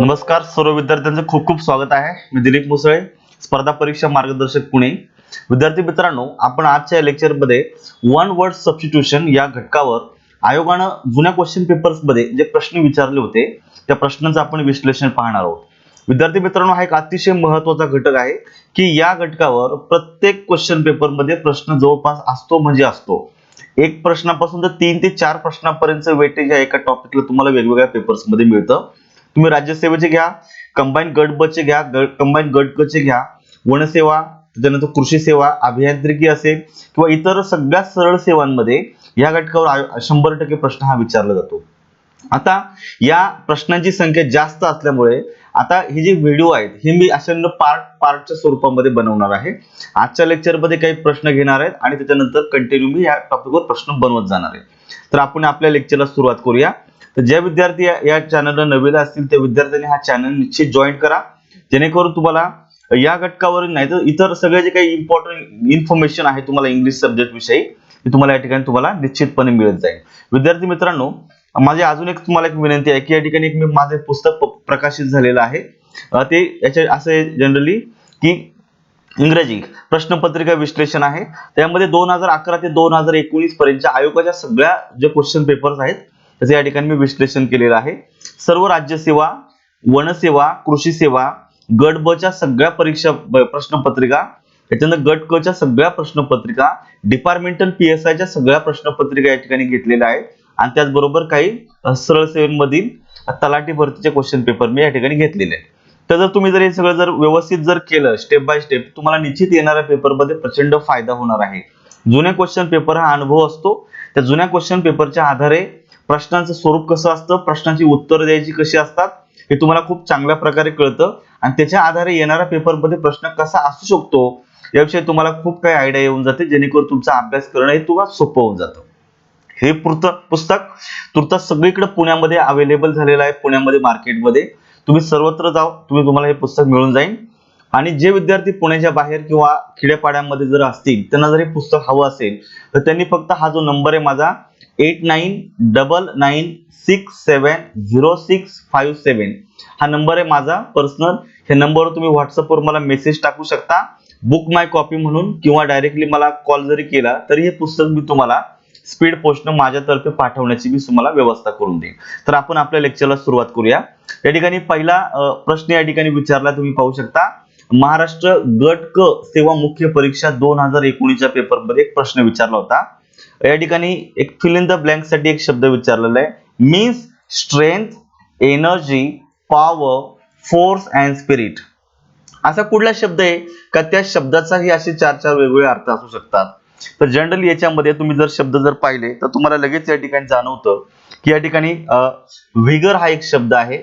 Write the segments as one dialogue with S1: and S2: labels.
S1: नमस्कार सर्व विद्यार्थ्यांचं खूप खूप स्वागत आहे. मी दिलीप मुसळे, स्पर्धा परीक्षा मार्गदर्शक पुणे. विद्यार्थी मित्रांनो, आपण आजच्या लेक्चर मध्ये वन वर्ड सबस्टिट्यूशन या घटकावर आयोगानं जुन्या क्वेश्चन पेपर्स मध्ये जे प्रश्न विचारले होते त्या प्रश्नांचं आपण विश्लेषण पाहणार आहोत. विद्यार्थी मित्रांनो, हा एक अतिशय महत्त्वाचा घटक आहे की या घटकावर प्रत्येक क्वेश्चन पेपर मध्ये प्रश्न जवळपास असतो म्हणजे असतो. एक प्रश्नापासून तर 3 ते 4 प्रश्नापर्यंत वेटेज या एका टॉपिकला तुम्हाला वेगवेगळ्या पेपर्स मध्ये मिळतं. तुम्ही राज्यसेवेचे घ्या, कंबाईन गट ब चे घ्या, कंबाईन गट क चे घ्या, वनसेवा, त्यानंतर कृषी सेवा, अभियांत्रिकी असेल किंवा इतर सगळ्या सरळ सेवांमध्ये या घटकावर 100% प्रश्न हा विचारला जातो. आता या प्रश्नांची संख्या जास्त असल्यामुळे आता हे जे व्हिडिओ आहेत हे मी अशा पार्टच्या स्वरूपामध्ये बनवणार आहे. आजच्या लेक्चर मध्ये काही प्रश्न घेणार आहेत आणि त्याच्यानंतर कंटिन्यू मी या टॉपिकवर प्रश्न बनवत जाणार आहे. तर आपण आपल्या लेक्चरला सुरुवात करूया. तर जे विद्यार्थी या चॅनलला नवीन असतील त्या विद्यार्थ्यांनी हा चॅनल निश्चित जॉईन करा, जेणेकरून तुम्हाला या घटकावर नाही तर इतर सगळे जे काही इम्पॉर्टंट इन्फॉर्मेशन आहे तुम्हाला इंग्लिश सब्जेक्ट विषयी ते तुम्हाला या ठिकाणी तुम्हाला निश्चितपणे मिळत जाईल. विद्यार्थी मित्रांनो, माझी अजून एक तुम्हाला एक विनंती आहे की या ठिकाणी एक मी माझे पुस्तक प्रकाशित झालेलं आहे. ते याचे असे जनरली की इंग्रजी प्रश्नपत्रिका विश्लेषण आहे. त्यामध्ये 2011 ते 2019 पर्यंतच्या आयोगाच्या सगळ्या जे क्वेश्चन पेपर्स आहेत त्याचे या ठिकाणी मी विश्लेषण केलेलं आहे. सर्व राज्यसेवा, वनसेवा, कृषी सेवा, गट ब च्या सगळ्या परीक्षा प्रश्नपत्रिका, त्याच्यानंतर गट क च्या सगळ्या प्रश्नपत्रिका, डिपार्टमेंटल PSI च्या सगळ्या प्रश्नपत्रिका या ठिकाणी घेतलेल्या आहेत आणि त्याचबरोबर काही सरळ सेवेमधील तलाठी भरतीचे क्वेश्चन पेपर मी या ठिकाणी घेतलेले आहेत. तर जर तुम्ही जर हे सगळं जर व्यवस्थित जर केलं स्टेप बाय स्टेप, तुम्हाला निश्चित येणाऱ्या पेपरमध्ये प्रचंड फायदा होणार आहे. जुन्या क्वेश्चन पेपर हा अनुभव असतो. त्या जुन्या क्वेश्चन पेपरच्या आधारे प्रश्नांचं स्वरूप कसं असतं, प्रश्नांची उत्तरं द्यायची कशी असतात हे तुम्हाला खूप चांगल्या प्रकारे कळतं आणि त्याच्या आधारे येणाऱ्या पेपरमध्ये प्रश्न कसा असू शकतो याविषयी तुम्हाला खूप काही आयडिया येऊन जाते, जेणेकरून तुमचा अभ्यास करणं हे तुम्हाला सोपं होऊन जातं. हे पुस्तक तुर्तास सगळीकडे पुण्यामध्ये अवेलेबल झालेलं आहे. पुण्यामध्ये मार्केटमध्ये तुम्ही सर्वत्र तुम्हाला हे पुस्तक मिळून जाईल. आणि जे विद्यार्थी पुण्याच्या बाहेर किंवा खेड्यापाड्यांमध्ये जर असतील त्यांना जर हे पुस्तक हवं असेल तर त्यांनी फक्त हा जो नंबर आहे माझा 8999670657 हा नंबर आहे माझा पर्सनल. ह्या नंबरवर तुम्ही व्हॉट्सअपवर मला मेसेज टाकू शकता बुक माय कॉपी म्हणून, किंवा डायरेक्टली मला कॉल जरी केला तरी हे पुस्तक मी तुम्हाला स्पीड पोस्टनं माझ्यातर्फे पाठवण्याची मी तुम्हाला व्यवस्था करून देईन. तर आपण आपल्या लेक्चरला सुरुवात करूया. या ठिकाणी पहिला प्रश्न या ठिकाणी विचारला, तुम्ही पाहू शकता. महाराष्ट्र गट क सेवा मुख्य परीक्षा 2019 च्या पेपरमध्ये एक प्रश्न विचारला होता. या ठिकाणी एक फिल इन द ब्लँक साठी एक शब्द विचारलेला आहे, means strength, energy, power, force and spirit. असा कुठला शब्द आहे का त्या शब्दाचाही असे 4 वेगवेगळे अर्थ असू शकतात. तर जनरली याच्यामध्ये तुम्ही जर शब्द जर पाहिले तर तुम्हाला लगेच या ठिकाणी जाणवतं की या ठिकाणी व्हिगर हा एक शब्द आहे.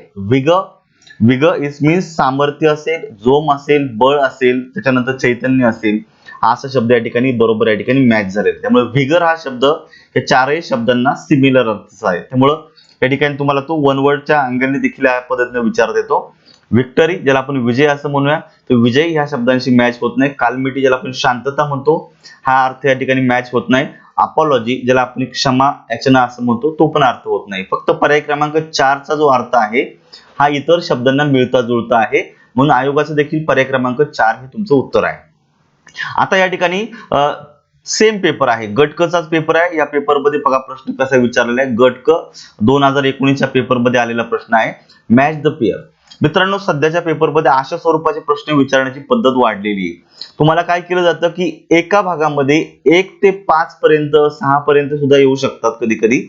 S1: विगर इज मीन्स सामर्थ्य असेल, जोम असेल, बळ असेल, त्याच्यानंतर चैतन्य असेल, हा असा शब्द या ठिकाणी बरोबर या ठिकाणी मॅच झालेला. त्यामुळे व्हिगर हा शब्द या चारही शब्दांना सिमिलर अर्थ आहे. त्यामुळे या ठिकाणी तुम्हाला तो वन वर्डच्या अंगाने देखील या पद्धतीने विचारत येतो. विक्टरी ज्याला आपण विजय असं म्हणूया, तर विजय ह्या शब्दांशी मॅच होत नाही. कालमिटी ज्याला आपण शांतता म्हणतो हा अर्थ या ठिकाणी मॅच होत नाही. अपॉलॉजी ज्याला आपण क्षमा याचना असं म्हणतो तो पण अर्थ होत नाही. फक्त पर्याय क्रमांक 4 चा जो अर्थ आहे हा इतर शब्दांना मिळता जुळता आहे, म्हणून आयोगाचं देखील पर्याय क्रमांक 4 हे तुमचं उत्तर आहे. आता या ठिकाणी सेम पेपर आहे, गट क चाच पेपर आहे. या पेपरमध्ये बघा प्रश्न कसा विचारलेला आहे. गट क 2019 च्या पेपरमध्ये आलेला प्रश्न आहे, मॅच द पेअर. मित्रांनो, सध्याच्या पेपरमध्ये अशा स्वरूपाचे प्रश्न विचारण्याची पद्धत वाढलेली आहे. तुम्हाला काय केलं जातं की एका भागामध्ये 1 ते 5 पर्यंत 6 पर्यंत सुद्धा येऊ शकतात कधी कधी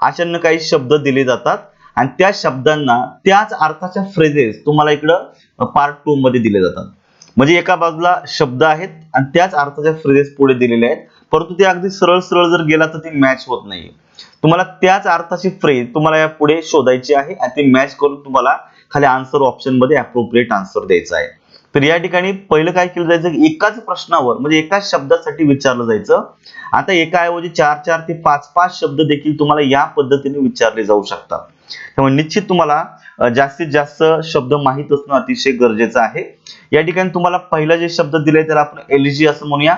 S1: अशांना काही शब्द दिले जातात आणि त्या शब्दांना त्याच अर्थाच्या फ्रेजेस तुम्हाला इकडं पार्ट 2 मध्ये दिले जातात. म्हणजे एका बाजूला शब्द आहेत आणि त्याच अर्थाच्या फ्रेजेस पुढे दिलेले आहेत, परंतु ते अगदी सरळ सरळ जर गेला तर ती मॅच होत नाही. तुम्हाला त्याच अर्थाची फ्रेज तुम्हाला या पुढे शोधायची आहे आणि ती मॅच करून तुम्हाला खाली आन्सर ऑप्शन मध्ये अप्रोप्रिएट आन्सर द्यायचा आहे. तर या ठिकाणी पहिलं काय केलं जायचं, एकाच प्रश्नावर म्हणजे एकाच शब्दासाठी विचारलं जायचं. आता एकाऐवजी 4 ते 5 शब्द देखील तुम्हाला या पद्धतीने विचारले जाऊ शकतात. त्यामुळे निश्चित तुम्हाला जास्तीत जास्त शब्द माहित असणं अतिशय गरजेचं आहे. या ठिकाणी तुम्हाला पहिला जे शब्द दिले त्याला आपण एलिजी असं म्हणूया.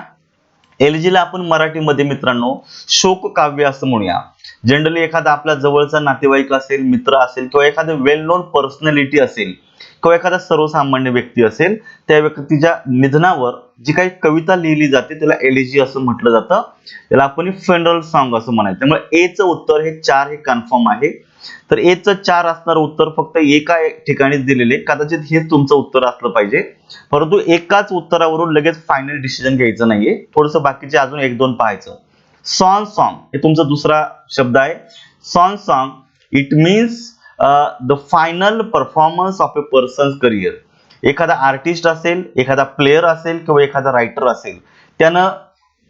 S1: एलजीला आपण मराठीमध्ये मित्रांनो शोक काव्य असं म्हणूया. जनरली एखादा आपला जवळचा नातेवाईक असेल, मित्र असेल किंवा एखादा वेल नोन पर्सनॅलिटी असेल किंवा एखादा सर्वसामान्य व्यक्ती असेल, त्या व्यक्तीच्या निधनावर जी काही कविता लिहिली जाते त्याला एलिजी असं म्हटलं जातं. त्याला आपण फ्युनरल सॉन्ग असं म्हणायचं. त्यामुळे ए चं उत्तर हे 4 हे कन्फर्म आहे. तर ए चं 4 असणारं उत्तर फक्त एका ठिकाणीच दिलेले, कदाचित हेच तुमचं उत्तर असलं पाहिजे. परंतु एकाच उत्तरावरून लगेच फायनल डिसिजन घ्यायचं नाहीये, थोडंसं बाकीचे अजून 1-2 पाहायचं. सॉन सॉन्ग हे तुमचा दुसरा शब्द आहे. Swan song it means the final performance of a person's career. एखादा आर्टिस्ट असेल, एखादा प्लेयर असेल किंवा एखादा रायटर असेल, त्यानं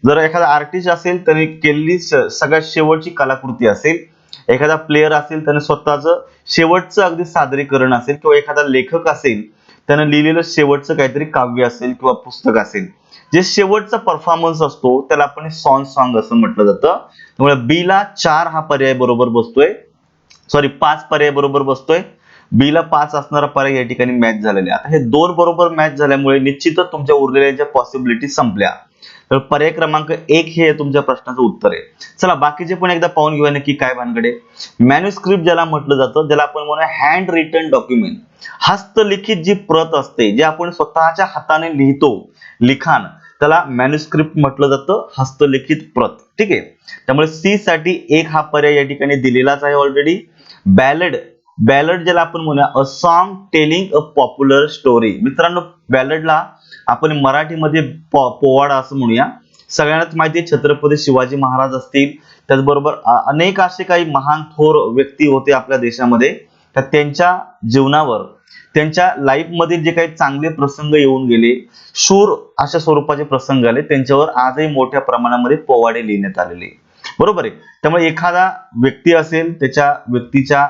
S1: जर एखादा आर्टिस्ट असेल त्याने केलेली सगळ्यात शेवटची कलाकृती असेल, एखादा प्लेयर असेल त्याने स्वतःचं शेवटचं अगदी सादरीकरण असेल किंवा एखादा लेखक असेल त्यानं लिहिलेलं शेवटचं काहीतरी काव्य असेल किंवा पुस्तक असेल, जे शेवटचा परफॉर्मन्स असतो त्याला आपण सॉन सॉन्ग असं म्हटलं जातं. त्यामुळे बी ला 4 हा पर्याय बरोबर बसतोय, सॉरी 5 पर्याय बरोबर बसतोय. बी ला 5 असणारा पर्याय या ठिकाणी मॅच झालेले. आता हे 2 बरोबर मॅच झाल्यामुळे निश्चितच तुमच्या उरलेल्या पॉसिबिलिटी संपल्या. तर पर्याय क्रमांक 1 हे तुमच्या प्रश्नाचं उत्तर आहे. चला बाकीचे पण एकदा पाहून घेऊया नक्की काय भानगडे. मॅन्युस्क्रिप्ट ज्याला म्हटलं जातं, ज्याला आपण म्हणूया हँड रिटन डॉक्युमेंट, हस्तलिखित जी प्रत असते, जे आपण स्वतःच्या हाताने लिहितो लिखाण, त्याला मॅन्युस्क्रिप्ट म्हटलं जातं, हस्तलिखित प्रत. ठीक आहे. त्यामुळे सी साठी 1 हा पर्याय या ठिकाणी दिलेलाच आहे ऑलरेडी. बॅलड, बॅलड ज्याला आपण म्हणूया a song telling a popular story. मित्रांनो बॅलडला आपण मराठीमध्ये पोवाडा असं म्हणूया. सगळ्यांनाच माहिती आहे छत्रपती शिवाजी महाराज असतील, त्याचबरोबर अनेक असे काही महान थोर व्यक्ती होते आपल्या देशामध्ये, तर त्यांच्या जीवनावर, त्यांच्या लाईफ मधील जे काही चांगले प्रसंग येऊन गेले, शूर अशा स्वरूपाचे प्रसंग आले, त्यांच्यावर आजही मोठ्या प्रमाणामध्ये पोवाडे लिहिण्यात आलेले. बरोबर आहे. त्यामुळे एखादा व्यक्ती असेल, त्याच्या व्यक्तीच्या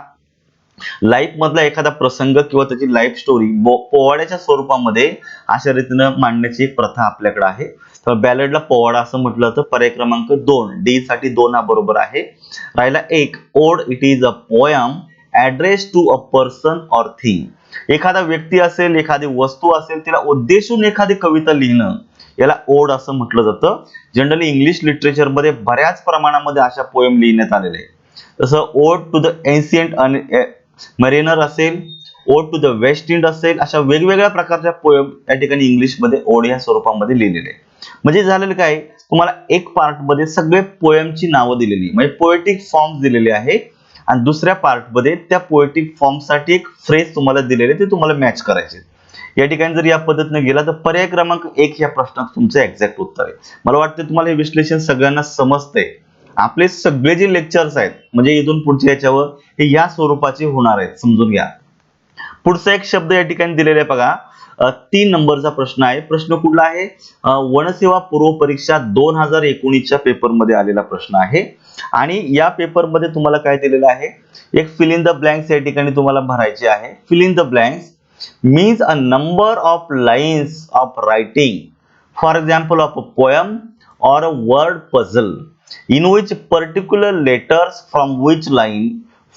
S1: लाईफ मधला एखादा प्रसंग किंवा त्याची लाईफ स्टोरी पोवाड्याच्या स्वरूपामध्ये अशा रीतीनं मांडण्याची एक प्रथा आपल्याकडे आहे. तर बॅलडला पोवाडा असं म्हटलं जातं. पर्याय क्रमांक 2 डी साठी 2 हा बरोबर आहे. राहिला 1 ode, it is a poem address to a person or thing. एखादा व्यक्ती असेल, एखादी वस्तू असेल, तिला उद्देशून एखादी कविता लिहिणं, याला ओड असं म्हटलं जातं. जनरली इंग्लिश लिटरेचर मध्ये बऱ्याच प्रमाणामध्ये अशा पोयम लिहिण्यात आलेल्या आहेत. जसं ओड टू द एन्शियंट मरीनर असेल, ओड टू द वेस्ट इंड असेल, अशा वेगवेगळ्या प्रकारच्या पोयम या ठिकाणी इंग्लिशमध्ये ओड या स्वरूपामध्ये लिहिलेले आहे. म्हणजे झालेलं काय, तुम्हाला एक पार्ट मध्ये सगळे पोयमची नावं दिलेली, म्हणजे पोएटिक फॉर्म्स दिलेले आहे, आणि दुसऱ्या पार्ट मध्ये त्या पोएटिक फॉर्म साठी एक फ्रेज तुम्हाला दिलेले, ते तुम्हाला मॅच करायचे. या ठिकाणी जर या पद्धतीने गेला तर पर्याय क्रमांक 1 या प्रश्नाचं तुमचं एक्झॅक्ट उत्तर आहे. मला वाटतं तुम्हाला हे विश्लेषण सगळ्यांना समजतंय. आपले सगळे जे लेक्चर्स आहेत, म्हणजे इथून पुढच्या याच्यावर हे या स्वरूपाचे होणार आहेत, समजून घ्या. पुढचा एक शब्द या ठिकाणी दिलेला आहे बघा. 3 नंबरचा प्रश्न आहे. प्रश्न कुठला आहे? वनसेवा पूर्व परीक्षा 2019च्या पेपर मध्ये आलेला प्रश्न आहे. आणि या पेपर मध्ये तुम्हाला काय दिलेलं आहे, एक फिल इन द ब्लँक्स या ठिकाणी तुम्हाला भरायचे आहे. Fill in the blanks means a number of lines of writing, for example of a poem or a word puzzle, in which particular letters from which line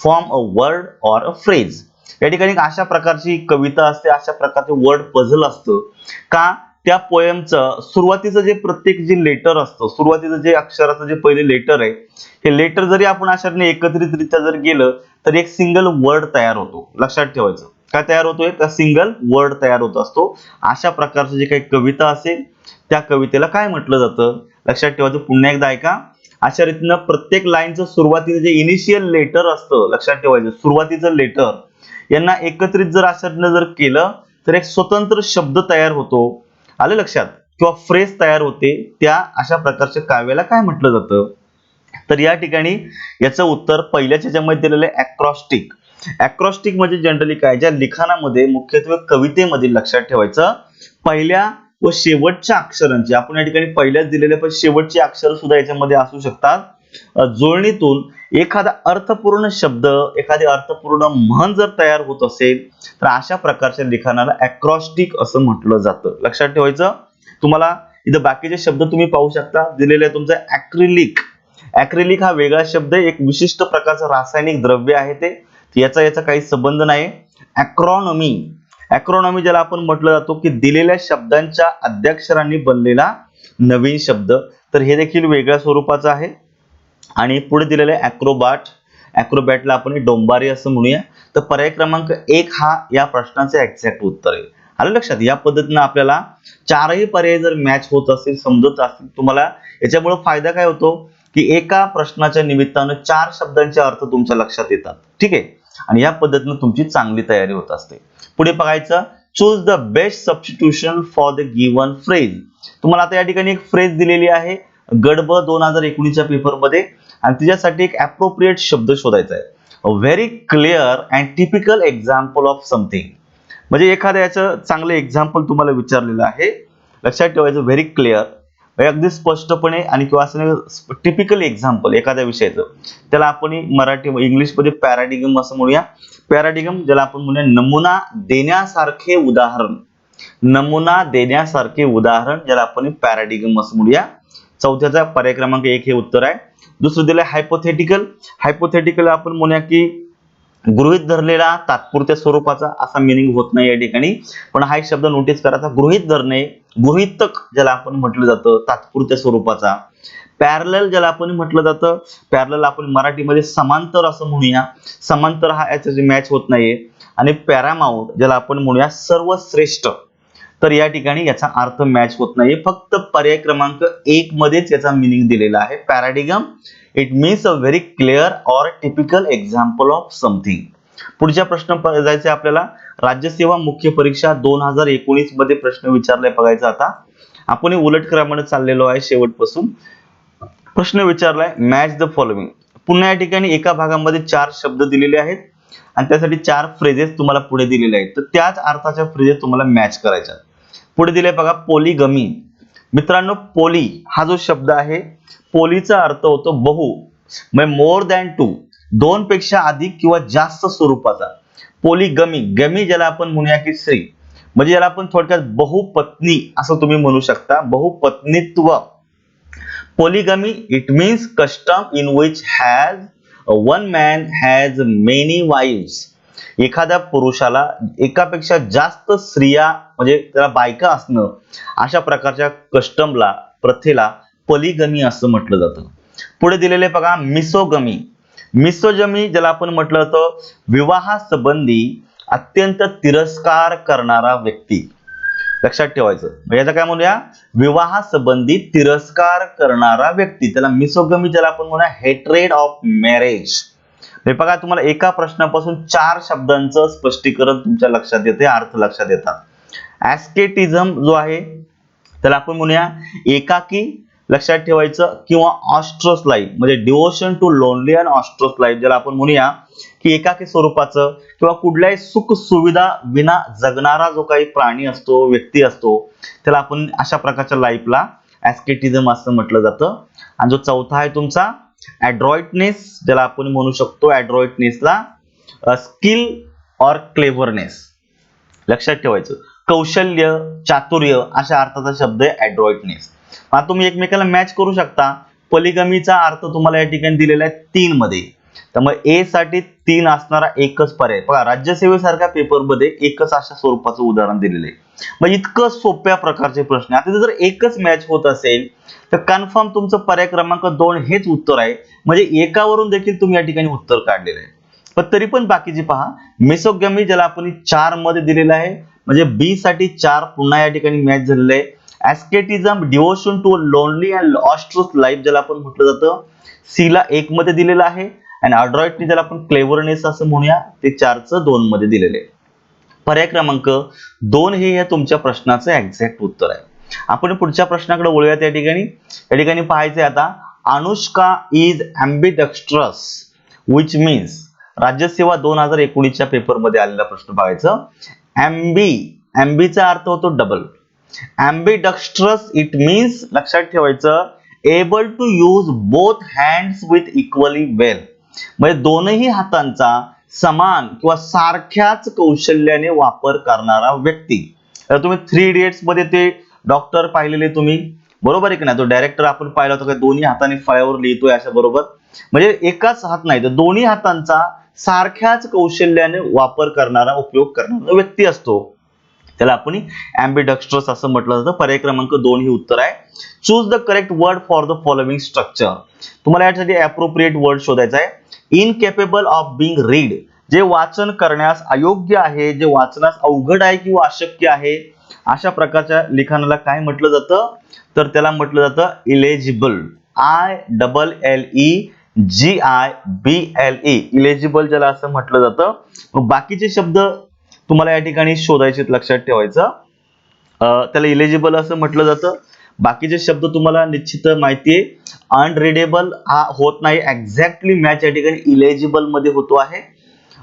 S1: form a word or a phrase. या ठिकाणी अशा प्रकारची कविता असते, अशा प्रकारचे word puzzle असतं का, त्या पोएमचं सुरुवातीचं जे प्रत्येक जे लेटर असतं, सुरुवातीचं जे अक्षराचं जे पहिले लेटर आहे, हे लेटर जरी आपण अशाने एकत्रितरित्या जर गेलं तर एक सिंगल वर्ड तयार होतो. लक्षात ठेवायचं. काय तयार होतोय, का सिंगल वर्ड तयार होत असतो. अशा प्रकारची जी काही कविता असेल त्या कवितेला काय म्हटलं जातं, लक्षात ठेवायचं. पुन्हा एकदा ऐका. अशा रीतीनं प्रत्येक लाईनचं सुरुवातीचं जे इनिशियल लेटर असतं, लक्षात ठेवायचं, सुरुवातीचं लेटर यांना एकत्रित जर अशा जर केलं तर एक स्वतंत्र शब्द तयार होतो. आलं लक्षात, किंवा फ्रेज तयार होते. त्या अशा प्रकारच्या काव्याला काय म्हटलं जातं, तर या ठिकाणी याचं उत्तर पहिल्याच्या ज्यामध्ये दिलेलं आहे अॅक्रॉस्टिक. अॅक्रॉस्टिक म्हणजे जनरली काय, ज्या लिखाणामध्ये मुख्यत्वे कवितेमध्ये लक्षात ठेवायचं पहिल्या व शेवटच्या अक्षरांची, आपण या ठिकाणी पहिल्याच दिलेले पण शेवटचे अक्षर सुद्धा याच्यामध्ये असू शकतात, जोडणीतून एखादा अर्थपूर्ण शब्द, एखादी अर्थपूर्ण म्हण जर तयार होत असेल तर अशा प्रकारच्या लिखाणाला अॅक्रॉस्टिक असं म्हटलं जातं. लक्षात ठेवायचं. तुम्हाला इथं बाकीचे शब्द तुम्ही पाहू शकता दिलेले आहे. तुमचं ॲक्रिलिक, ॲक्रिलिक हा वेगळा शब्द आहे, एक विशिष्ट प्रकारचं रासायनिक द्रव्य आहे ते, याचा काही संबंध नाही. अॅक्रॉनॉमी, अॅक्रॉनॉमी ज्याला आपण म्हटलं जातो की दिलेल्या शब्दांच्या अद्याक्षरांनी बनलेला नवीन शब्द, तर हे देखील वेगळ्या स्वरूपाचं आहे. आणि पुढे दिलेलं आहे ॲक्रोबॅट. ॲक्रोबॅटला आपण डोंबारी असं म्हणूया. तर पर्याय क्रमांक 1 हा या प्रश्नाचे एक्झॅक्ट उत्तर आहे. आलं लक्षात? या पद्धतीने आपल्याला चारही पर्याय जर मॅच होत असतील, समजत असतील तुम्हाला, याच्यामुळे फायदा काय होतो की एका प्रश्नाच्या निमित्तानं 4 शब्दांचे अर्थ तुमच्या लक्षात येतात. ठीक आहे, आणि या पद्धतीने तुमची चांगली तयारी होत असते. पुढे बघायचं, choose the best substitution for the given phrase. तुम्हाला आता या ठिकाणी एक फ्रेज दिलेली आहे गडब 2019च्या पेपरमध्ये, आणि तिच्यासाठी एक अप्रोप्रिएट शब्द शोधायचा आहे. अ very clear and typical example of something. म्हणजे एखाद्या याचं चांगलं एक्झाम्पल तुम्हाला विचारलेलं आहे. लक्षात ठेवायचं, व्हेरी क्लिअर अगदी स्पष्टपणे, आणि किंवा असं टिपिकल एक्झाम्पल एखाद्या विषयाचं, त्याला आपण मराठी इंग्लिशमध्ये पॅराडिगम असं म्हणूया. पॅराडिगम ज्याला आपण म्हणूया नमुना देण्यासारखे उदाहरण. नमुना देण्यासारखे उदाहरण ज्याला आपण पॅराडिगम असं म्हणूया. चौथ्याचा पर्याय क्रमांक 1 हे उत्तर आहे. दुसरं दिलं हायपोथेटिकल. हायपोथेटिकल आपण म्हणूया की गृहीत धरलेला तात्पुरत्या स्वरूपाचा, असा मिनिंग होत नाही या ठिकाणी, पण हा एक शब्द नोटीस करायचा, गृहीत धरणे, गृहीतक ज्याला आपण म्हटलं जातं तात्पुरत्या स्वरूपाचा. पॅरलल ज्याला आपण म्हटलं जातं, पॅरलल आपण मराठीमध्ये समांतर असं म्हणूया. समांतर हा याच्याशी मॅच होत नाहीये. आणि पॅरामाउंट ज्याला आपण म्हणूया सर्वश्रेष्ठ, तर या ठिकाणी याचा अर्थ मॅच होत नाहीये. फक्त पर्याय क्रमांक 1 मध्येच याचा मिनिंग दिलेला आहे. Paradigm it means a very clear or typical example of something. पुढच्या प्रश्न जायचे आपल्याला. राज्यसेवा मुख्य परीक्षा 2019 मध्ये प्रश्न विचारलाय बघायचा. आता आपण उलट क्रमाने चाललेलो आहे शेवटपासून. प्रश्न विचारलाय मॅच द फॉलोइंग. पुन्हा या ठिकाणी एका भागामध्ये 4 शब्द दिलेले आहेत आणि त्यासाठी 4 फ्रेजेस तुम्हाला पुढे दिलेले आहेत. तर त्याच अर्थाच्या फ्रेजेस तुम्हाला मॅच करायच्या. पुढे दिले बघा पोलीगमी. मित्रांनो, पोली हा जो शब्द आहे, पोलीचा अर्थ होतो बहु, म्हणजे मोर दॅन 2, 2 पेक्षा अधिक किंवा जास्त स्वरूपाचा. पोलीगमी, गमी ज्याला आपण म्हणूया की स्त्री, म्हणजे याला आपण थोडक्यात बहुपत्नी असं तुम्ही म्हणू शकता. बहुपत्नीत्व. Polygamy it means custom in which has one man has many wives. एखाद्या पुरुषाला एकापेक्षा जास्त स्त्रिया म्हणजे त्याला बायका असणं, अशा प्रकारच्या कस्टमला, प्रथेला पॉलिगमी असं म्हटलं जातं. पुढे दिलेले बघा मिसोगमी. मिसोगमी ज्याला आपण म्हटलं जातं विवाहासंबंधी अत्यंत तिरस्कार करणारा व्यक्ती. लक्षात ठेवायचं, याचा काय म्हणूया, विवाहासंबंधी तिरस्कार करणारा व्यक्ती, त्याला मिसोगमी ज्याला आपण म्हणूया हेट्रेड ऑफ मॅरेज. हे बघा, तुम्हाला एका प्रश्नापासून 4 शब्दांचं स्पष्टीकरण तुमच्या लक्षात येते, अर्थ लक्षात येतात. ऍस्केटिझम जो आहे त्याला आपण म्हणूया एकाकी. लक्षात ठेवायचं, किंवा ऑस्ट्रस लाईफ म्हणजे devotion to lonely and austere life ज्याला आपण म्हणूया की एकाकी स्वरूपाचं किंवा कुठल्याही सुख सुविधा विना जगणारा जो काही प्राणी असतो, व्यक्ती असतो, त्याला आपण अशा प्रकारच्या लाईफला ऍस्केटिझम असं म्हटलं जातं. आणि जो चौथा आहे तुमचा ॲड्रॉइटनेस, ज्याला आपण म्हणू शकतो ॲड्रॉइटनेसला स्किल ऑर क्लेव्हरनेस. लक्षात ठेवायचं, कौशल्य, चातुर्य अशा अर्थाचा शब्द आहे ॲड्रॉइटनेस. आता तुम्ही एकमेकाला मॅच करू शकता. पॉलिगमीचा अर्थ तुम्हाला या ठिकाणी दिलेला आहे 3 मध्ये, त्यामुळे ए साठी 3 असणारा एकच पर्याय. बघा, राज्यसेवेसारख्या पेपरमध्ये एकच अशा स्वरूपाचं उदाहरण दिलेलं आहे. मग इतकं सोप्या प्रकारचे प्रश्न. आता जर एकच मॅच होत असेल तर कन्फर्म तुमचं पर्याय क्रमांक 2 हेच उत्तर आहे. म्हणजे एकावरून देखील तुम्ही या ठिकाणी उत्तर काढलेलं आहे. पण तरी पण बाकीची पहा. मिसोगमी ज्याला आपण 4 मध्ये दिलेलं आहे, म्हणजे बी साठी 4 पुन्हा या ठिकाणी मॅच झालेलं आहे. Asceticism devotion to lonely and austere life ज्याला आपण म्हटलं जातं, सी ला 1 मध्ये दिलेलं आहे. आणि अड्रॉइटनी ज्याला आपण क्लेव्हरनेस असं म्हणूया, ते 4चं 2 मध्ये दिलेले आहे. पर्याय क्रमांक 2 हे या तुमच्या प्रश्नाचं एक्झॅक्ट उत्तर आहे. आपण पुढच्या प्रश्नाकडे वळूयात. या ठिकाणी पाहायचंय आता, अनुष्का इज ॲम्बिडेक्स्ट्रस विच मीन्स. राज्यसेवा 2019च्या पेपरमध्ये आलेला प्रश्न बघायचं. ॲम्बीचा अर्थ होतो डबल. ॲम्बिडेक्स्ट्रस इट मीन्स, लक्षात ठेवायचं, able to use both hands with equally well, म्हणजे दोनही हातांचा समान किंवा सारख्याच कौशल्याने वापर करणारा व्यक्ती. तर तुम्ही 3 इडियट्स मध्ये ते डॉक्टर पाहिलेले तुम्ही, बरोबर आहे की नाही? तो डायरेक्टर आपण पाहिला होता की दोन्ही हाताने फळ्यावर लिहितोय अशा बरोबर, म्हणजे एकाच हात नाही तर दोन्ही हातांचा सारख्याच कौशल्याने वापर करणारा, उपयोग करणारा व्यक्ती असतो. त्याला आपण ॲम्बिडक्स्ट्रस असं म्हटलं जातं. पर्याय क्रमांक 2 ही उत्तर आहे. Choose the correct word for the following structure. तुम्हाला यासाठी ॲप्रोप्रिएट वर्ड शोधायचा आहे. इनकेपेबल ऑफ बीइंग रीड, जे वाचन करण्यास अयोग्य आहे, जे वाचण्यास अवघड आहे किंवा अशक्य आहे, अशा प्रकारच्या लिखाणाला काय म्हटलं जातं, तर त्याला म्हटलं जातं इलेजिबल. ILLEGIBLE, इलेजिबल ज्याला असं म्हटलं जातं. मग बाकीचे शब्द तुम्हाला या ठिकाणी शोधायचे, लक्षात ठेवायचं. त्याला इलेजिबल असं म्हटलं जातं. बाकीचे शब्द तुम्हाला निश्चित माहिती आहे. अनरीडेबल हा होत नाही, एक्झॅक्टली मॅच या ठिकाणी इलेजिबल मध्ये होतो आहे.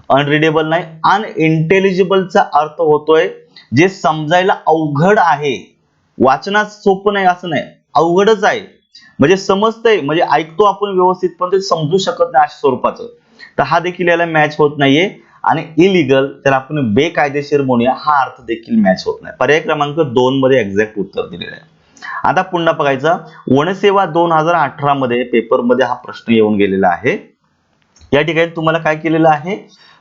S1: अनरीडेबल नाही. अनइंटेलिजिबलचा अर्थ होतोय जे समजायला अवघड आहे, वाचनात सोपं नाही असं नाही, अवघडच आहे, म्हणजे समजतंय, म्हणजे ऐकतो आपण व्यवस्थित पण ते समजू शकत नाही अशा स्वरूपाचं. तर हा देखील याला मॅच होत नाहीये. आणि इलिगल, त्याला आपण बेकायदेशीर म्हणूया, हा अर्थ देखील मॅच होत नाही. पर्याय क्रमांक 2 मध्ये एक्झॅक्ट उत्तर दिलेलं आहे. आता पुन्हा बघायचं, वनसेवा 2018 मध्ये पेपर मध्ये हा प्रश्न येऊन गेलेला आहे. या ठिकाणी तुम्हाला काय केलेलं आहे,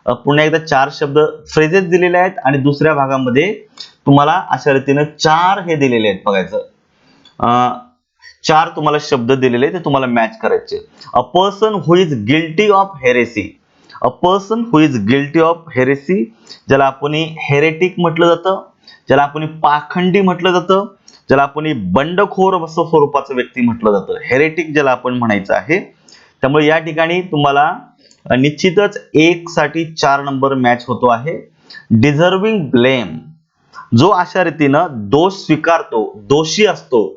S1: पुन्हा एकदा 4 शब्द फ्रेजेस दिलेले आहेत आणि दुसऱ्या भागामध्ये तुम्हाला अशा रीतीने 4 हे दिलेले आहेत. बघायचं, 4 तुम्हाला शब्द दिलेले ते तुम्हाला मॅच करायचे. अ person who is guilty of heresy. A person who is guilty of heresy, ज्याला आपण हेरेटिक म्हटलं जातं, ज्याला आपण पाखंडी म्हटलं जातं, ज्याला आपण बंडखोर असं स्वरूपाचं व्यक्ती म्हटलं जातं. हेरेटिक ज्याला आपण म्हणायचं आहे. त्यामुळे या ठिकाणी तुम्हाला निश्चितच 1 साठी 4 नंबर मॅच होतो आहे. डिझर्विंग ब्लेम, जो अशा रीतीनं दोष स्वीकारतो, दोषी असतो,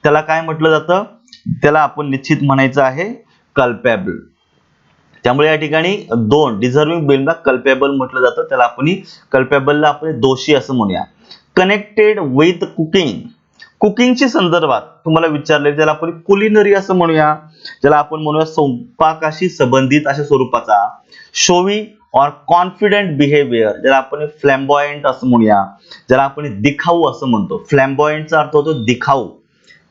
S1: त्याला काय म्हटलं जातं, त्याला आपण निश्चित म्हणायचं आहे कल्पेबल. त्यामुळे या ठिकाणी 2 डिझर्विंग ब्लेमला कल्पेबल म्हटलं जातं, त्याला आपण कल्पेबलला आपण दोषी असं म्हणूया. कनेक्टेड विथ कुकिंग, कुकिंगच्या संदर्भात तुम्हाला विचारले, त्याला आपण कुलिनरी असं म्हणूया, ज्याला आपण म्हणूया स्वयंपाकाशी संबंधित अशा स्वरूपाचा. शोवी और कॉन्फिडंट बिहेवियर, ज्याला आपण फ्लॅम्बॉयंट असं म्हणूया, ज्याला आपण दिखाऊ असं म्हणतो. फ्लॅम्बॉयंटचा अर्थ होतो दिखाऊ,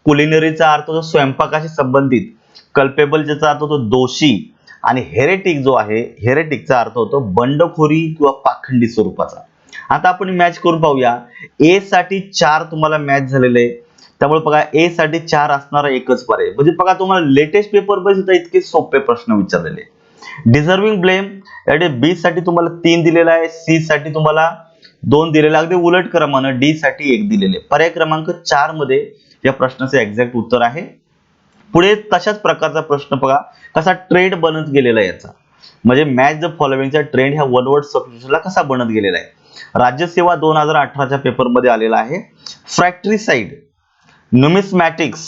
S1: कुलिनरीचा अर्थ होतो स्वयंपाकाशी संबंधित, कल्पेबल ज्याचा अर्थ होतो दोषी, आणि हेरेटिक जो आहे, हेरेटिकचा अर्थ होतो बंडखोरी किंवा पाखंडी स्वरूपाचा. आता आपण मॅच करून पाहूया. ए साठी 4 तुम्हाला मॅच झालेले, त्यामुळे बघा ए साठी 4 असणारा एकच पर्याय. म्हणजे बघा तुम्हाला लेटेस्ट पेपर मध्ये सुद्धा इतके सोपे प्रश्न विचारलेले. डिझर्विंग ब्लेम यासाठी बी साठी तुम्हाला 3 दिलेला आहे, सी साठी तुम्हाला 2 दिलेला, अगदी उलट क्रमानं डी साठी 1 दिलेले. पर्याय क्रमांक 4 मध्ये या प्रश्नाचे एक्झॅक्ट उत्तर आहे. पुढे तशाच प्रकारचा प्रश्न बघा, कसा ट्रेंड बनत गेलेला आहे याचा, म्हणजे मॅच द फॉलोइंगचा ट्रेंड ह्या वन वर्ड सबस्टिट्यूशनला कसा बनत गेलेला आहे. राज्यसेवा 2018च्या पेपर मध्ये आलेला आहे. फ्रॅक्ट्रिसाइड, न्यूमिस्मॅटिक्स,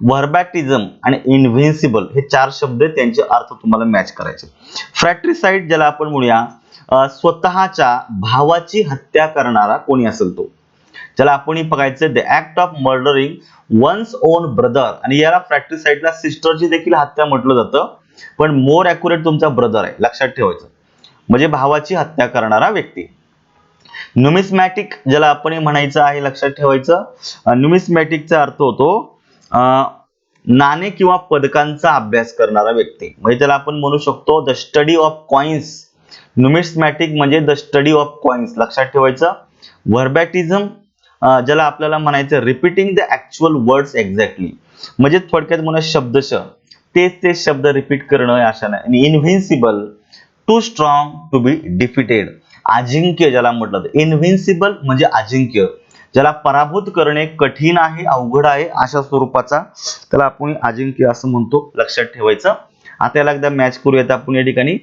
S1: व्हर्बॅटिझम आणि इन्व्हिन्सिबल हे 4 शब्द, त्यांचे अर्थ तुम्हाला मॅच करायचे. फ्रॅक्ट्रिसाइड ज्याला आपण म्हणूया, स्वतःच्या भावाची हत्या करणारा कोणी असेल तो, ज्याला आपण बघायचं the act of murdering one's own brother, आणि याला फ्रॅक्ट्रिसाइडला सिस्टरची देखील हत्या म्हटलं जातं, पण मोर ॲक्युरेट तुमचा ब्रदर आहे, लक्षात ठेवायचं, म्हणजे भावाची हत्या करणारा व्यक्ती. न्यूमिस्मॅटिक ज्याला आपण म्हणायचं आहे, लक्षात ठेवायचं, न्यूमिस्मॅटिकचा अर्थ होतो नाणे किंवा पदकांचा अभ्यास करणारा व्यक्ती, म्हणजे त्याला आपण म्हणू शकतो द स्टडी ऑफ कॉइन्स. न्यूमिस्मॅटिक म्हणजे द स्टडी ऑफ कॉइन्स, लक्षात ठेवायचं. व्हर्बॅटिझम ज्याला आपल्याला म्हणायचं repeating the actual words exactly, म्हणजे थोडक्यात म्हणा शब्दशः तेच शब्द रिपीट करणं अशा नाही. आणि invincible, too strong to be defeated, अजिंक्य ज्याला म्हटलं तर. इन्व्हिन्सिबल म्हणजे अजिंक्य, ज्याला पराभूत करणे कठीण आहे, अवघड आहे अशा स्वरूपाचा, त्याला आपण अजिंक्य असं म्हणतो, लक्षात ठेवायचं. आता याला एकदा मॅच करूयात आपण. या ठिकाणी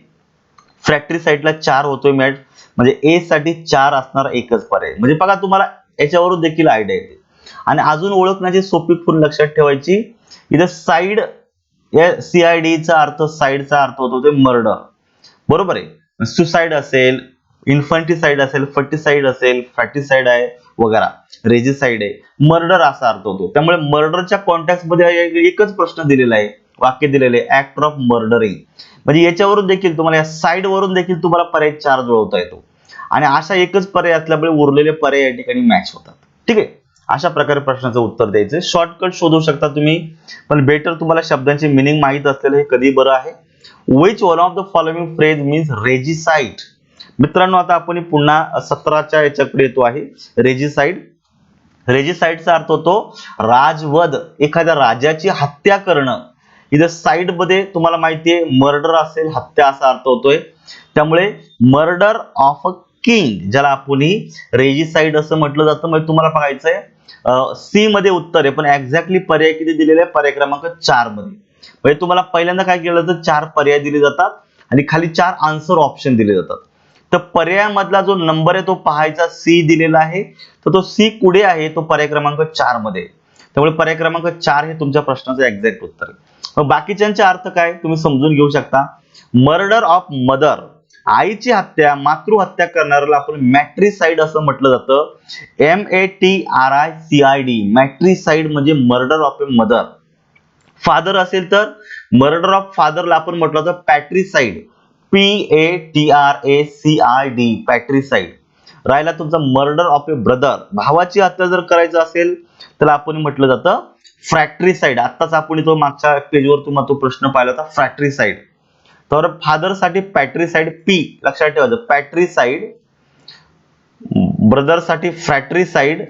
S1: फ्रॅक्ट्रिसाइडला 4 होतोय मॅच, म्हणजे ए साठी 4 असणारा एकच पर्याय. म्हणजे बघा तुम्हाला याच्यावरून देखील आयडिया येते. आणि अजून ओळखण्याची सोपी खूण लक्षात ठेवायची, इथं साइड, या CID चा अर्थ, साइडचा अर्थ होतो ते मर्डर, बरोबर आहे. सुसाइड असेल, इन्फंटिसाइड असेल, फर्टिसाइड असेल, फॅटिसाइड आहे वगैरे, रेजिसाइड आहे, मर्डर असा अर्थ होतो. त्यामुळे मर्डरच्या कॉन्टेक्स्ट मध्ये एकच प्रश्न दिलेला आहे, वाक्य दिलेले ऍक्ट ऑफ मर्डरिंग, म्हणजे याच्यावरून देखील तुम्हाला, या साइड वरून देखील तुम्हाला पर्याय 4 जुळवता येतो. आणि अशा एकच पर्याय असल्यामुळे उरलेले पर्याय या ठिकाणी मॅच होतात. ठीक आहे, अशा प्रकारे प्रश्नाचं उत्तर द्यायचं. शॉर्टकट शोधू शकता तुम्ही, पण बेटर तुम्हाला शब्दांची मिनिंग माहित असलेलं हे कधी बरं आहे. Which one of the following phrase means regicide, मित्रांनो, आता आपण पुन्हा 17च्या याच्याकडे येतो आहे. रेजिसाइड. रेजिसाइडचा अर्थ होतो राजवध, एखाद्या राजाची हत्या करणं. इथं साइड मध्ये तुम्हाला माहितीये मर्डर असेल, हत्या असा अर्थ होतोय. त्यामुळे मर्डर ऑफ अ किंग ज्याला आपण रेजिसाइड असं म्हटलं जातं. म्हणजे तुम्हाला बघायचंय सी मध्ये उत्तर आहे, पण एक्झॅक्टली पर्याय किती दिलेले आहे? पर्याय क्रमांक 4 मध्ये. म्हणजे तुम्हाला पहिल्यांदा काय केलं तर 4 पर्याय दिले जातात आणि खाली 4 आन्सर ऑप्शन दिले जातात. तर पर्यायामधला जो नंबर आहे तो पाहायचा, सी दिलेला आहे, तर तो सी कुठे आहे? तो पर्याय क्रमांक 4 मध्ये. त्यामुळे पर्याय क्रमांक 4 हे तुमच्या प्रश्नाचं एक्झॅक्ट उत्तर आहे. मग बाकीच्यांचे अर्थ काय तुम्ही समजून घेऊ शकता. मर्डर ऑफ मदर, आईची हत्या, मातृहत्या करणाऱ्याला आपण मॅट्रिसाइड असं म्हटलं जातं. MATRICID, मॅट्रिसाइड म्हणजे murder of a mother. Father असेल तर मर्डर ऑफ फादरला आपण म्हटलं जातं पॅट्रिसाइड, PATRACID, पॅट्रिसाइड. राहिला तुमचा मर्डर ऑफ ए ब्रदर, भावाची हत्या जर करायचं असेल तर आपण म्हटलं जातं फ्रॅक्ट्रिसाइड. आत्ताच आपण तो मागच्या पेजवर तुम्हाला तो प्रश्न पाहिला होता, फ्रॅक्ट्रिसाइड. तर फादर साठी पॅट्रिसाइड, पी लक्षात ठेवायचं, पॅट्रिसाइड. ब्रदर साठी फ्रॅट्रिसाइड,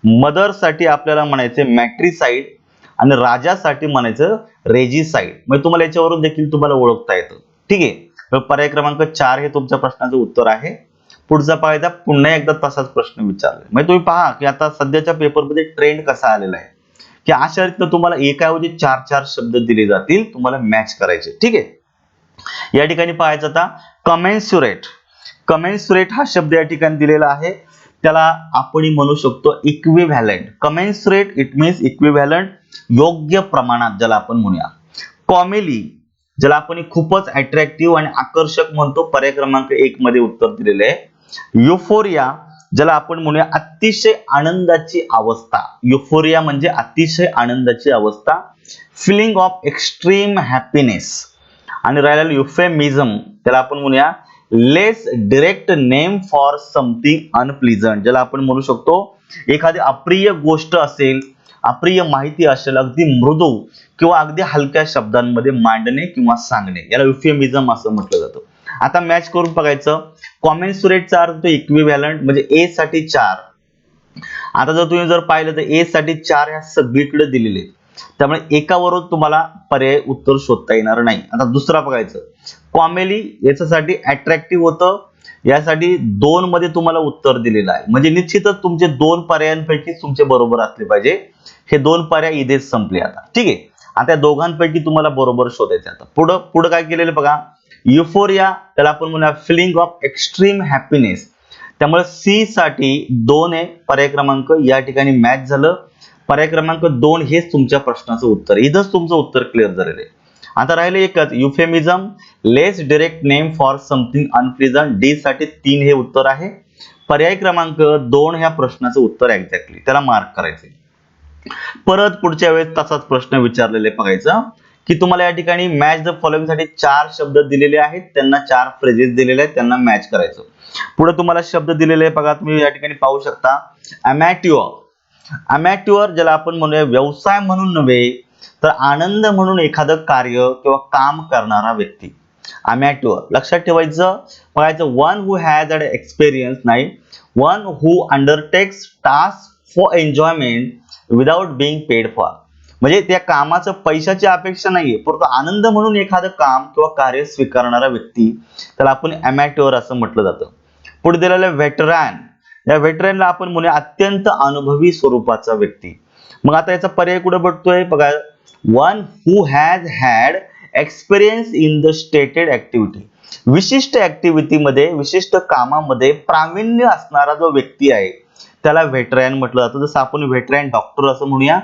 S1: मदर साठी आपल्याला म्हणायचे मॅट्रिसाइड आणि राजासाठी म्हणायचं रेजिसाइड. म्हणजे तुम्हाला याच्यावरून देखील तुम्हाला ओळखता येतं. ठीक आहे. तर पर्याय क्रमांक 4 हे तुमच्या प्रश्नाचं उत्तर आहे. पुढचा पाहायचा, पुन्हा एकदा तसाच प्रश्न विचारला. म्हणजे तुम्ही पहा की आता सध्याच्या पेपरमध्ये ट्रेंड कसा आलेला आहे की अशा रीतीने तुम्हाला एकाऐवजी 4 शब्द दिले जातील, तुम्हाला मॅच करायचे. ठीक आहे. या ठिकाणी पाहायचं आता कमेन्सुरेट. कमेन्सुरेट हा शब्द या ठिकाणी दिलेला आहे. त्याला आपण म्हणू शकतो इक्विव्हॅलंट. कमेन्सुरेट इट मीन्स इक्विव्हॅलंट, योग्य प्रमाणात ज्याला आपण म्हणूया. कॉमेली ज्याला आपण खूपच अट्रॅक्टिव्ह आणि आकर्षक म्हणतो, पर्याय क्रमांक 1 मध्ये उत्तर दिलेले आहे. युफोरिया ज्याला आपण म्हणूया अतिशय आनंदाची अवस्था. युफोरिया म्हणजे अतिशय आनंदाची अवस्था. Feeling of extreme happiness. आणि राहिलेलं युफेमिझम त्याला आपण म्हणूया less direct name for something unpleasant, ज्याला आपण म्हणू शकतो एखादी अप्रिय गोष्ट असेल, अप्रिय माहिती असेल, अगदी मृदू किंवा अगदी हलक्या शब्दांमध्ये मांडणे किंवा सांगणे, याला युफेमिझम असं म्हटलं जातं. आता मॅच करून बघायचं. कॉमेन्सुरेटचा अर्थ इक्विव्हॅलंट म्हणजे ए साठी 4. आता जर तुम्ही पाहिलं तर ए साठी 4 ह्या सगळीकडे दिलेले, त्यामुळे एकावरून तुम्हाला पर्याय उत्तर शोधता येणार नाही. आता दुसरा बघायचं, कॉमेली याच्यासाठी अट्रॅक्टिव्ह होतं, यासाठी 2 मध्ये तुम्हाला उत्तर दिलेलं आहे. म्हणजे निश्चितच तुमचे 2 पर्यायांपैकी तुमचे बरोबर असले पाहिजे. हे 2 पर्याय इथेच संपले आता. ठीक आहे. आता दोघांपैकी तुम्हाला बरोबर शोधायचे. आता पुढे काय केलेलं बघा, युफोरिया त्याला आपण म्हणूया फिलिंग ऑफ एक्स्ट्रीम हॅपीनेस. त्यामुळे सी साठी 2 आहे, पर्याय क्रमांक या ठिकाणी मॅच झालं. पर्याय क्रमांक 2 हेच तुमच्या प्रश्नाचं उत्तर, इथंच तुमचं उत्तर क्लिअर झालेलं आहे. आता राहिलं एकच, euphemism, less direct name for something unpleasant. D साठी 3 हे उत्तर आहे. पर्याय क्रमांक 2 ह्या प्रश्नाचं उत्तर एक्झॅक्टली, त्याला मार्क करायचे. परत पुढच्या वेळेस तसाच प्रश्न विचारलेले बघायचा की तुम्हाला या ठिकाणी मॅच द फॉलोइंग साठी 4 शब्द दिलेले आहेत, त्यांना 4 फ्रेजेस दिलेले आहेत, त्यांना मॅच करायचं. पुढे तुम्हाला शब्द दिलेले आहे बघा, तुम्ही या ठिकाणी पाहू शकता. अमॅट्युअर. अमॅट्युअर ज्याला आपण म्हणूया व्यवसाय म्हणून नव्हे तर आनंद म्हणून एखादं कार्य किंवा काम करणारा व्यक्ती. अमॅट्युअर लक्षात ठेवायचं. बघायचं, one who has a experience, नाही, one who undertakes task for enjoyment without being paid for. म्हणजे त्या कामाचं पैशाची अपेक्षा नाहीये, परंतु आनंद म्हणून एखादं काम किंवा कार्य स्वीकारणारा व्यक्ती, त्याला आपण अमॅट्युअर असं म्हटलं जातं. पुढे दिलेलं व्हेटरॅन. या व्हेटरॅनला आपण म्हणूया अत्यंत अनुभवी स्वरूपाचा व्यक्ती. मग आता याचा पर्याय कुठे भेटतोय बघा, one who has had experience in the stated activity. विशिष्ट ऍक्टिव्हिटीमध्ये, विशिष्ट कामामध्ये प्रावीण्य असणारा जो व्यक्ती आहे त्याला व्हेटरॅन म्हटलं जातं. जसं आपण व्हेटरॅन डॉक्टर असं म्हणूया,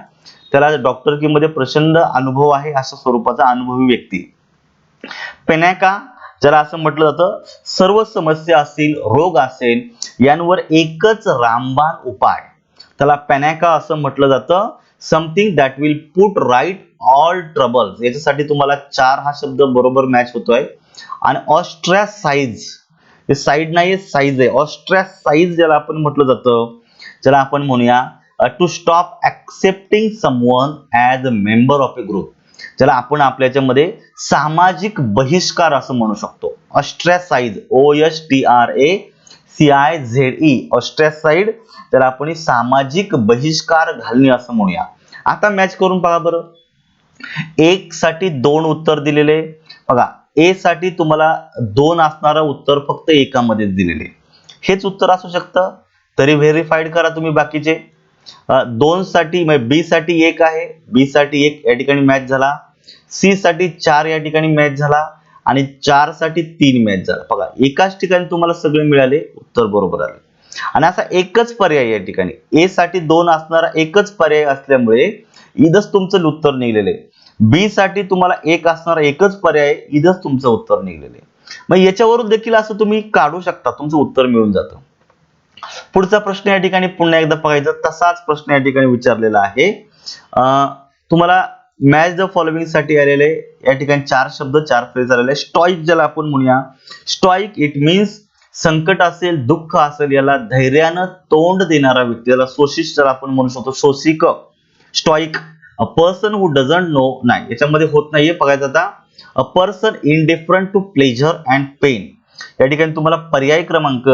S1: त्याला डॉक्टरकीमध्ये प्रचंड अनुभव आहे अशा स्वरूपाचा अनुभवी व्यक्ती. पेनॅका ज्याला असं म्हटलं जातं, सर्व समस्या असतील, रोग असेल, यांवर एकच रामबाण उपाय, त्याला पेनॅका असं म्हटलं जातं. Something that will put right all troubles. याच्यासाठी तुम्हाला 4 हा शब्द बरोबर मॅच होतोय. आणि ऑस्ट्रॅसाइज, हे साईड नाही साईज आहे. ऑस्ट्रॅसाइज ज्याला आपण म्हटलं जातं, ज्याला आपण म्हणूया to stop accepting someone as a member of a group. ज्याला आपण आपल्या याच्यामध्ये सामाजिक बहिष्कार असं म्हणू शकतो. ऑस्ट्रॅसाइज, OSTRACIZE, ऑस्ट्रॅसाइड, त्याला आपण सामाजिक बहिष्कार घालणे असं म्हणूया. आता मॅच करून पहा बरं. एक साठी 2 उत्तर दिलेले बघा. ए साठी तुम्हाला 2 असणारं उत्तर फक्त एकामध्येच दिलेले. हेच उत्तर असू शकतं, तरी व्हेरीफाईड करा तुम्ही बाकीचे. 2 साठी बी साठी 1 आहे, बी साठी 1 या ठिकाणी मॅच झाला. सी साठी 4 या ठिकाणी मॅच झाला आणि 4 साठी 3 मॅच झाला. बघा एकाच ठिकाणी तुम्हाला सगळे मिळाले, उत्तर बरोबर आले. आणि असा एकच पर्याय या ठिकाणी ए साठी 2 असणारा एकच पर्याय असल्यामुळे इथंच तुमचं उत्तर निघलेलं आहे. बी साठी तुम्हाला 1 असणारा एकच पर्याय, इथंच तुमचं उत्तर निघलेलं आहे. मग याच्यावरून देखील असं तुम्ही काढू शकता, तुमचं उत्तर मिळून जातं. पुढचा प्रश्न या ठिकाणी पुन्हा एकदा बघायचा. तसाच प्रश्न या ठिकाणी विचारलेला आहे. तुम्हाला मॅच द फॉलोइंग साठी आलेले या ठिकाणी 4 शब्द 4 फ्रेज आलेले. स्टॉइक ज्याला आपण म्हणूया, स्टॉइक इट मीन्स संकट असेल, दुःख असेल, याला धैर्यानं तोंड देणारा व्यक्ती, याला सोशिस्ट ज्याला आपण म्हणू शकतो, सोसिक. Stoic a person who doesn't know, नाही याच्यामध्ये होत नाहीये. बघायचं आता. A person indifferent to pleasure and pain, या ठिकाणी तुम्हाला पर्याय क्रमांक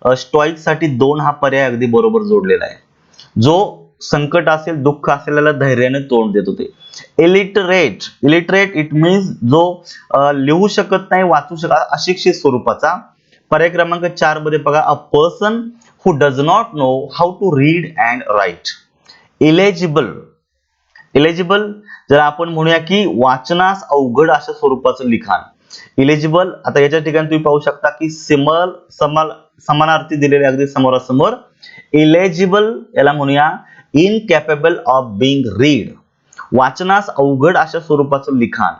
S1: स्टॉइक साठी 2 हा पर्याय अगदी बरोबर जोडलेला आहे. जो संकट असेल, दुःख असेल, याला धैर्याने तोंड देत होते. इलिटरेट, इलिटरेट इट मीन्स जो लिहू शकत नाही, वाचू शकत, अशिक्षित स्वरूपाचा. पर्याय क्रमांक 4 मध्ये बघा. A person who does not know how to read and write. Illegible, illegible जर आपण म्हणूया की वाचनास अवघड अशा स्वरूपाचं लिखाण. इलेजिबल, आता याच्या ठिकाणी तुम्ही पाहू शकता की समानार्थी दिलेले अगदी समोरासमोर. इलेजिबल याला म्हणूया इनकॅपेबल ऑफ बीइंग रीड, वाचनास अवघड अशा स्वरूपाचं लिखाण.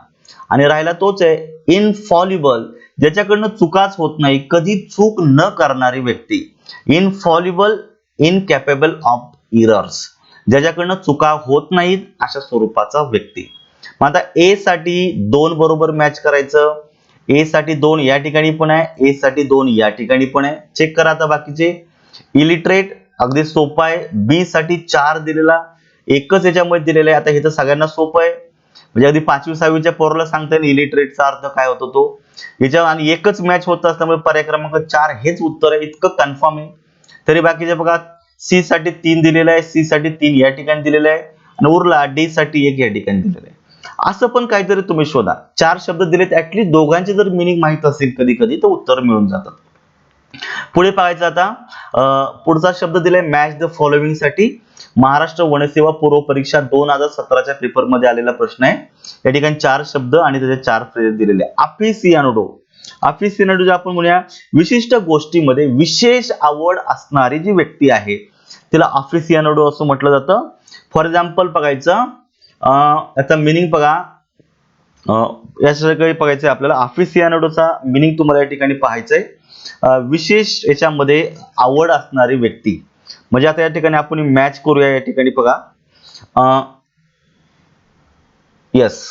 S1: आणि राहिला तोच आहे इनफॉलिबल, ज्याच्याकडनं चुकाच होत नाही, कधी चूक न करणारी व्यक्ती. इनफॉलिबल, इनकॅपेबल ऑफ इरर्स, ज्याच्याकडनं चुका होत नाहीत अशा स्वरूपाचा व्यक्ती. मग आता ए साठी 2 बरोबर मॅच करायचं. ए साठी 2 या ठिकाणी पण आहे, ए साठी 2 या ठिकाणी पण आहे. चेक करा आता बाकीचे. इलिटरेट अगदी सोपं आहे. बी साठी 4 दिलेला, एकच याच्यामध्ये दिलेला आहे. आता हे तर सगळ्यांना सोपं आहे, म्हणजे अगदी 5वी 6वीच्या पोराला सांगता येईल इलिटरेटचा अर्थ काय होतो तो. याच्या आणि एकच मॅच होत असल्यामुळे पर्याय क्रमांक 4 हेच उत्तर आहे, इतकं कन्फर्म आहे. तरी बाकीचे बघा. सी साठी 3 दिलेला आहे, सी साठी 3 या ठिकाणी दिलेला आहे आणि उरला डी साठी 1 या ठिकाणी दिलेला आहे. असं पण काहीतरी तुम्ही शोधा. 4 शब्द दिलेत, ऍटलीस्ट दोघांचे जर मिनिंग माहित असेल कधी कधी तर उत्तर मिळून जातात. पुढे पाहायचं आता. पुढचा शब्द दिलाय मॅच द फॉलोइंग साठी. महाराष्ट्र वनसेवा पूर्व परीक्षा 2017च्या पेपर मध्ये आलेला प्रश्न आहे. या ठिकाणी 4 शब्द आणि त्याचे 4 फ्रेज दिलेले आहे. अफिसियानोडो, अफिसियानोडो जे आपण म्हणूया विशिष्ट गोष्टीमध्ये विशेष आवड असणारी जी व्यक्ती आहे तिला अफिसियानोडो असं म्हटलं जातं. फॉर एक्झाम्पल बघायचं, याचा मिनिंग बघा. यासाठी बघायचंय आपल्याला. अफिसियानोडोचा मिनिंग तुम्हाला या ठिकाणी पाहायचंय. विशेष याच्यामध्ये आवड असणारी व्यक्ती, म्हणजे आता या ठिकाणी आपण मॅच करूया. या ठिकाणी बघा. येस,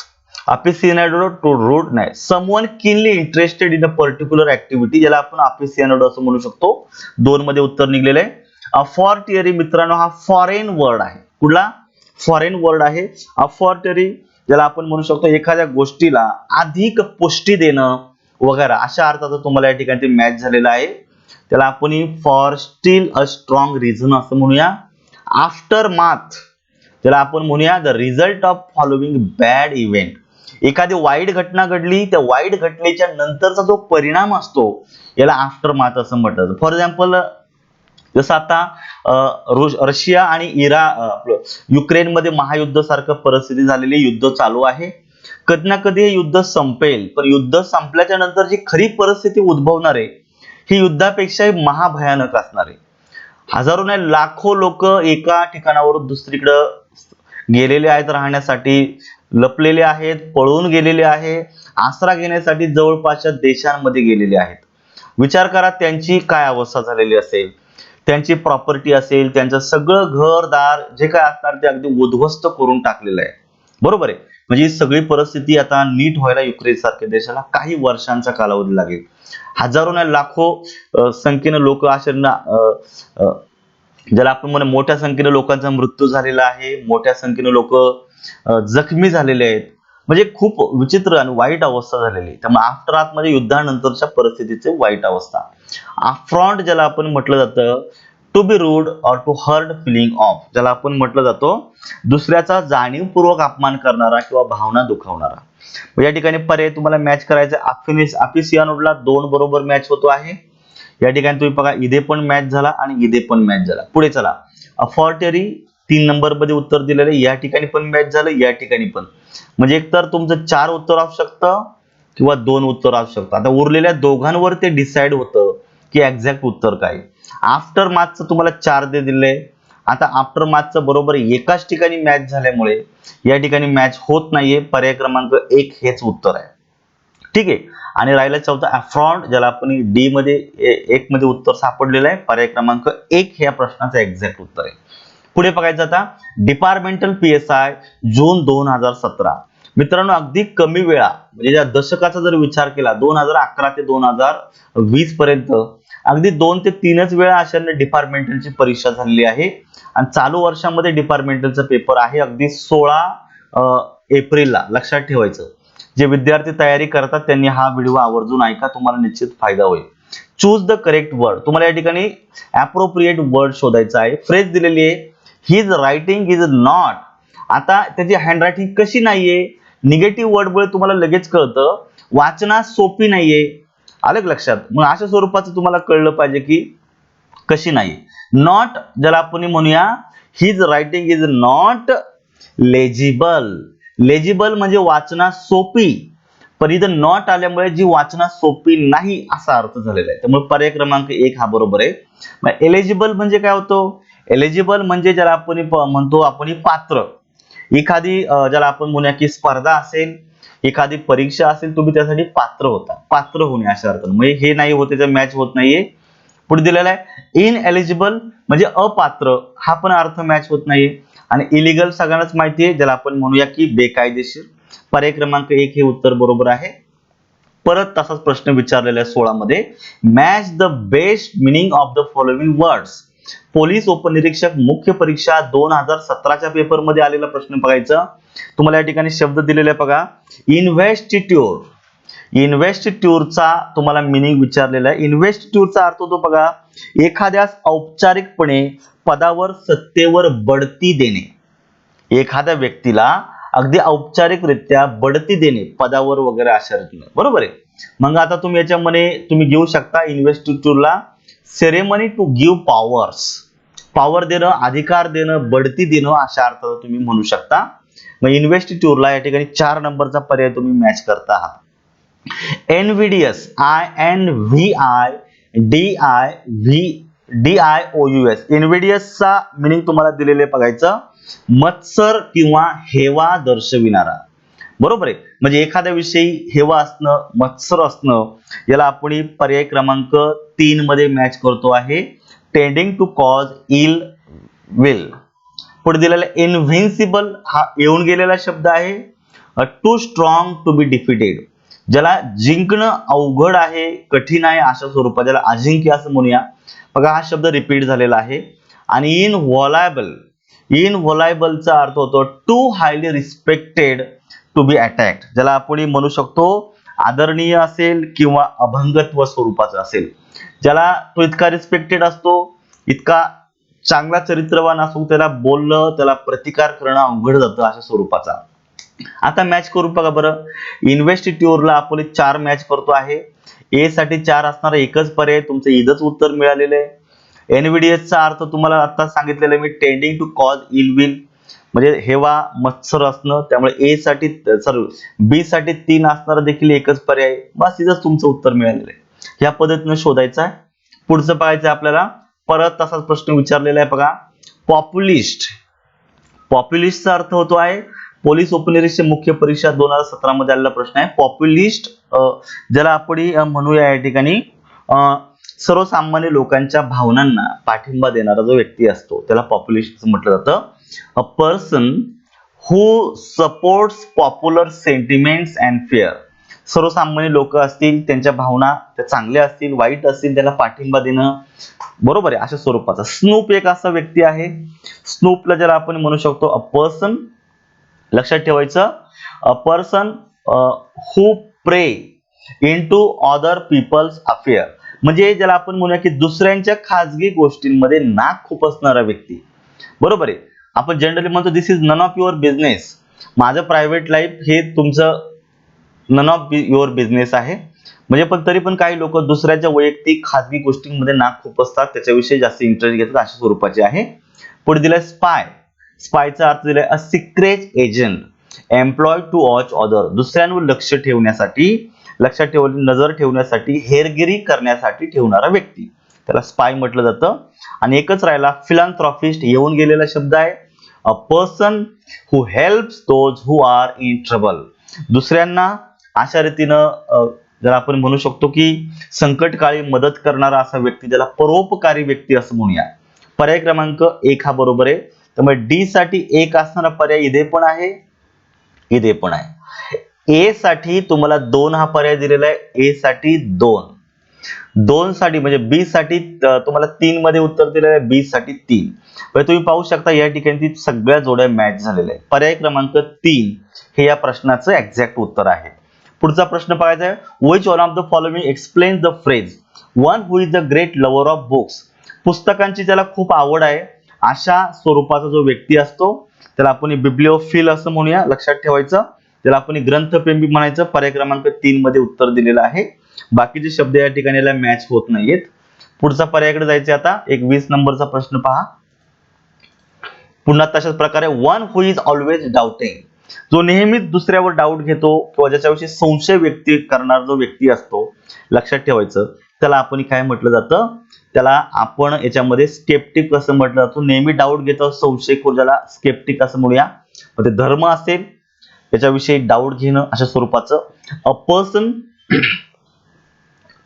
S1: अफिसियानोडो टू रूट नाही, someone Kinley interested in a particular activity, ज्याला आपण अफिसियानोडो असं म्हणू शकतो. 2 मध्ये उत्तर निघलेलं आहे. फॉर्टियरी मित्रांनो हा फॉरेन वर्ड आहे. कुठला? फॉरेन वर्ड आहे. फॉर्टियरी ज्याला आपण म्हणू शकतो एखाद्या गोष्टीला अधिक पुष्टी देणं वगैरे अशा अर्थाचा तुम्हाला या ठिकाणी मॅच झालेला आहे. त्याला आपण for steel a strong reason असं म्हणूया. आफ्टर माथ त्याला आपण म्हणूया the result of following bad event, एखादी वाईट घटना घडली, त्या वाईट घटनेच्या नंतरचा जो परिणाम असतो याला आफ्टर माथ असं म्हटलं. फॉर एक्झाम्पल जसं आता रशिया आणि युक्रेन मध्ये महायुद्ध सारखं परिस्थिती झालेली, युद्ध चालू आहे. कधी ना कधी हे युद्ध संपेल, पण युद्ध संपल्याच्या नंतर जी खरी परिस्थिती उद्भवणार आहे ही युद्धापेक्षाही महाभयानक असणार आहे. हजारो नाही लाखो लोक एका ठिकाणावरून दुसरीकडे गेलेले आहेत राहण्यासाठी, लपलेले आहेत, पळून गेलेले आहे, आसरा घेण्यासाठी जवळपासच्या देशांमध्ये गेलेले आहेत. विचार करा त्यांची काय अवस्था झालेली असेल, त्यांची प्रॉपर्टी असेल, त्यांचं सगळं घरदार जे काय असणार ते अगदी उद्ध्वस्त करून टाकलेलं आहे. बरोबर आहे. म्हणजे ही सगळी परिस्थिती आता नीट व्हायला युक्रेन सारख्या देशाला काही वर्षांचा कालावधी लागेल. हजारो नाही लाखो संख्येने लोक असे ज्याला आपण म्हणू मोठ्या संख्येने लोकांचा मृत्यू झालेला आहे, मोठ्या संख्येने लोक जखमी झालेले आहेत. म्हणजे खूप विचित्र आणि वाईट अवस्था झालेली. त्यामुळे आफ्टरआर्थ म्हणजे युद्धानंतरच्या परिस्थितीचे वाईट अवस्था. अफ्रॉन्ट ज्याला आपण म्हटलं जातं, to be rude or to hurt feeling of, ज्याला आपण म्हटलं जातो दुसऱ्याचा जाणीवपूर्वक अपमान करणारा किंवा भावना दुखावणारा. या ठिकाणी पर्याय तुम्हाला मॅच करायचा. अफिसियानोडला 2 बरोबर मॅच होतो आहे. या ठिकाणी तुम्ही बघा इथे पण मॅच झाला आणि इथे पण मॅच झाला. पुढे चला. अफॉर्टरी 3 नंबर मध्ये उत्तर दिलेलं, या ठिकाणी पण मॅच झालं, या ठिकाणी पण. म्हणजे एकतर तुमचं 4 उत्तर असू शकतं किंवा 2 उत्तर असू शकतं. आता उरलेल्या दोघांवर ते डिसाइड होतं की एक्झॅक्ट उत्तर काय. आफ्टर मार्क्सचं तुम्हाला 4 दिले. आता आफ्टर मार्क्सचं बरोबर एकाच ठिकाणी मॅच झाल्यामुळे या ठिकाणी मॅच होत नाहीये. पर्याय क्रमांक 1 हेच उत्तर आहे. ठीक आहे. आणि राहिला चौथा अफ्रॉन्ट, ज्याला आपण डी मध्ये 1 मध्ये उत्तर सापडलेलं आहे. पर्याय क्रमांक 1 ह्या प्रश्नाचं एक्झॅक्ट उत्तर आहे. पुढे बघायचं आता डिपार्टमेंटल PSI जून 2017. मित्रांनो अगदी कमी वेळा म्हणजे या दशकाचा जर विचार केला 2011 ते 2020 पर्यंत अगदी 2 ते 3च वेळा अशाने डिपार्टमेंटलची परीक्षा झालेली आहे. आणि चालू वर्षामध्ये डिपार्टमेंटलचा पेपर आहे अगदी 16 एप्रिलला. लक्षात ठेवायचं. जे विद्यार्थी तयारी करतात त्यांनी हा व्हिडिओ आवर्जून ऐका, तुम्हाला निश्चित फायदा होईल. Choose the correct word. तुम्हाला या ठिकाणी अप्रोप्रिएट वर्ड शोधायचा आहे. फ्रेज दिलेली आहे, हिज रायटिंग इज नॉट. आता त्याची हँडरायटिंग कशी नाहीये, निगेटिव्ह वर्ड मुळे तुम्हाला लगेच कळतं वाचनास सोपी नाहीये. आलं लक्षात. मग अशा स्वरूपाचं तुम्हाला कळलं पाहिजे की कशी नाही. नॉट ज्याला आपण म्हणूया his writing is not legible. Legible म्हणजे वाचनास सोपी, पण इथं नॉट आल्यामुळे जी वाचनास सोपी नाही असा अर्थ झालेला आहे. त्यामुळे पर्याय क्रमांक 1 हा बरोबर आहे. मग एलिजिबल म्हणजे काय होतो, एलिजिबल म्हणजे ज्याला आपण म्हणतो आपण पात्र. एखादी ज्याला आपण म्हणूया की स्पर्धा असेल, एखादी परीक्षा असेल, तुम्ही त्यासाठी पात्र होता. पात्र होणे अशा अर्थ. म्हणजे हे नाही होते तर मॅच होत नाहीये. पुढे दिलेला आहे इनएलिजिबल म्हणजे अपात्र, हा पण अर्थ मॅच होत नाहीये. आणि इलिगल सगळ्यांनाच माहिती आहे, ज्याला आपण म्हणूया की बेकायदेशीर. पर्याय क्रमांक 1 हे उत्तर बरोबर आहे. परत तसाच प्रश्न विचारलेला आहे 16 मध्ये. Match the best meaning of the following words. Police उपनिरीक्षक मुख्य परीक्षा 2017च्या पेपर मध्ये आलेला प्रश्न बघायचा. तुम्हाला या ठिकाणी शब्द दिलेले बघा. इन्व्हेस्टिट्यूर. इन्व्हेस्टिट्यूरचा तुम्हाला मिनिंग विचारलेला आहे. इन्व्हेस्टिट्यूरचा अर्थ होतो बघा एखाद्यास औपचारिकपणे पदावर सत्तेवर बढती देणे. एखाद्या व्यक्तीला अगदी औपचारिकरित्या बढती देणे पदावर वगैरे अशा रीतीने. बरोबर आहे. मग आता तुम्ही याच्यामध्ये तुम्ही घेऊ शकता इन्व्हेस्टिट्यूरला ceremony to give powers. Power देणं, अधिकार देणं, बढती देणं अशा अर्थात तुम्ही म्हणू शकता. मग इन्व्हेस्टिट्यूरला या ठिकाणी 4 नंबरचा पर्याय तुम्ही मॅच करता आहात. एनव्हीडीएस INVIDIOUS. एनव्हीडीएसचा मिनिंग तुम्हाला दिलेले बघायचं मत्सर किंवा हेवा दर्शविणारा. बरोबर आहे. म्हणजे एखाद्या विषयी हेवा असणं, मत्सर असणं, याला आपण पर्याय क्रमांक 3 मध्ये मॅच करतो आहे. Tending to cause ill will. पुढे दिलेला इनव्हिन्सिबल हा येऊन गेलेला शब्द आहे. Too strong to be defeated. ज्याला जिंकणं अवघड आहे, कठीण आहे अशा स्वरूपात, ज्याला अजिंक्य असं म्हणूया. बघा हा शब्द रिपीट झालेला आहे. आणि इनव्हॉलायबल. इनव्हॉलायबलचा अर्थ होतो too highly respected to be attacked. ज्याला आपण म्हणू शकतो आदरणीय असेल किंवा अभंगत्व स्वरूपाचा असेल. ज्याला तो इतका रिस्पेक्टेड असतो, इतका चांगला चरित्रवान असतो, त्याला बोललं, त्याला प्रतिकार करणं अवघड जातं अशा स्वरूपाचा. आता मॅच करू बघा बरं. इन्व्हेस्टिट्यूरला आपण 4 मॅच करतो आहे. ए साठी 4 असणारा एकच पर्याय तुमचं इथंच उत्तर मिळालेलं आहे. एनव्हीडीएसचा अर्थ तुम्हाला आता सांगितलेलं आहे मी, tending to cause ill will म्हणजे हेवा मत्सर असणं. त्यामुळे ए साठी बी साठी 3 असणारा देखील एकच पर्याय. बस इथंच तुमचं उत्तर मिळालेलं आहे. या पद्धतीने शोधायचं आहे. पुढचं पाहायचं आपल्याला. परत तसाच प्रश्न विचारलेला आहे बघा. पॉप्युलिस्ट. पॉप्युलिस्टचा अर्थ होतो आहे पोलीस उपनिरीक्षक मुख्य परीक्षा 2017 मध्ये आलेला प्रश्न आहे. पॉप्युलिस्ट ज्याला आपण म्हणूया या ठिकाणी सर्वसामान्य लोकांच्या भावनांना पाठिंबा देणारा जो व्यक्ती असतो त्याला पॉप्युलिस्ट म्हटलं जातं. A person who supports popular sentiments and fair. सर्वसामान्य लोक असतील, त्यांच्या भावना त्या चांगल्या असतील, वाईट असतील, त्याला पाठिंबा देणं. बरोबर आहे. अशा स्वरूपाचा. स्नूप एक असा व्यक्ती आहे. स्नूपला ज्याला आपण म्हणू शकतो अ पर्सन. लक्षात ठेवायचं अ पर्सन हू प्रे इनटू अदर पीपल्स अफेअर, म्हणजे ज्याला आपण म्हणूया की दुसऱ्यांच्या खाजगी गोष्टींमध्ये नाक खुपसणारा व्यक्ती. बरोबर आहे. आपण जनरली म्हणतो this is none of your business. माझं प्रायव्हेट लाईफ हे तुमचं नन ऑफ युअर बिझनेस आहे. म्हणजे पण तरी पण काही लोक दुसऱ्याच्या वैयक्तिक खाजगी गोष्टींमध्ये नाक खुपसतात, त्याच्याविषयी जास्त इंटरेस्ट घेतात, अशा स्वरूपाचे आहे. पुढे दिलाय स्पाय. स्पायचा अर्थ दिलाय a secret agent employed to watch other, दुसऱ्यांवर लक्ष ठेवण्यासाठी, लक्षात नजर ठेवण्यासाठी, हेरगिरी करण्यासाठी ठेवणारा व्यक्ती, त्याला स्पाय म्हटलं जातं. आणि एकच राहिला फिलॅन्थ्रॉपिस्ट, येऊन गेलेला शब्द आहे. A person who helps those who are in trouble, दुसऱ्यांना अशा रीतीनं जर आपण म्हणू शकतो की संकटकाळी मदत करणारा असा व्यक्ती, ज्याला परोपकारी व्यक्ती असं म्हणूया. पर्याय क्रमांक 1 हा बरोबर आहे. त्यामुळे डी साठी 1 असणारा पर्याय इथे पण आहे, इथे पण आहे. ए साठी तुम्हाला 2 हा पर्याय दिलेला आहे. ए साठी 2 साठी म्हणजे बी साठी तुम्हाला 3 मध्ये उत्तर दिलेलं आहे, बी साठी 3. म्हणजे तुम्ही पाहू शकता या ठिकाणी सगळ्या जोड्या मॅच झालेल्या आहेत. पर्याय क्रमांक 3 हे या प्रश्नाचं एक्झॅक्ट उत्तर आहे. पुढचा प्रश्न पाहायचा आहे. Which one of the following explains the phrase one who is the great lover of books, पुस्तकांची त्याला खूप आवड आहे अशा स्वरूपाचा जो व्यक्ती असतो त्याला आपण बिब्लिओफिल असं म्हणूया, लक्षात ठेवायचं. त्याला आपण ग्रंथप्रेमी म्हणायचं. पर्याय क्रमांक 3 मध्ये उत्तर दिलेलं आहे. बाकीचे शब्द या ठिकाणी मॅच होत नाहीयेत. पुढचा पर्यायाकडे जायचे आता. एक 20 नंबरचा प्रश्न पहा. पुन्हा तशाच प्रकारे one who is always doubting, जो नेहमीच दुसऱ्यावर डाऊट घेतो किंवा ज्याच्याविषयी संशय व्यक्त करणारा जो व्यक्ती असतो, लक्षात ठेवायचं, त्याला आपण काय म्हटलं जातं, त्याला आपण याच्यामध्ये स्केप्टिक असं म्हटलं जातं. नेहमी डाऊट घेतो, संशयखोर, ज्याला स्केप्टिक असं म्हणूया. मग ते धर्म असेल त्याच्याविषयी डाऊट घेणं अशा स्वरूपाचं. अ पर्सन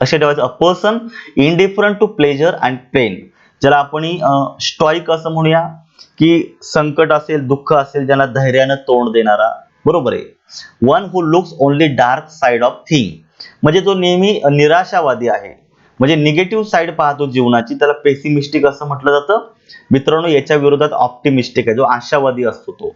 S1: असे ठेवायचं. A person indifferent to pleasure and pain, ज्याला आपण स्टॉइक असं म्हणूया, की संकट असेल, दुःख असेल, ज्याला धैर्यानं तोंड देणारा. बरोबर आहे. One who looks only dark side of thing, म्हणजे जो नेहमी निराशावादी आहे, म्हणजे निगेटिव्ह साइड पाहतो जीवनाची, त्याला पेसिमिस्टिक असं म्हटलं जातं. मित्रांनो, याच्या विरोधात ऑप्टिमिस्टिक आहे, जो आशावादी असतो तो.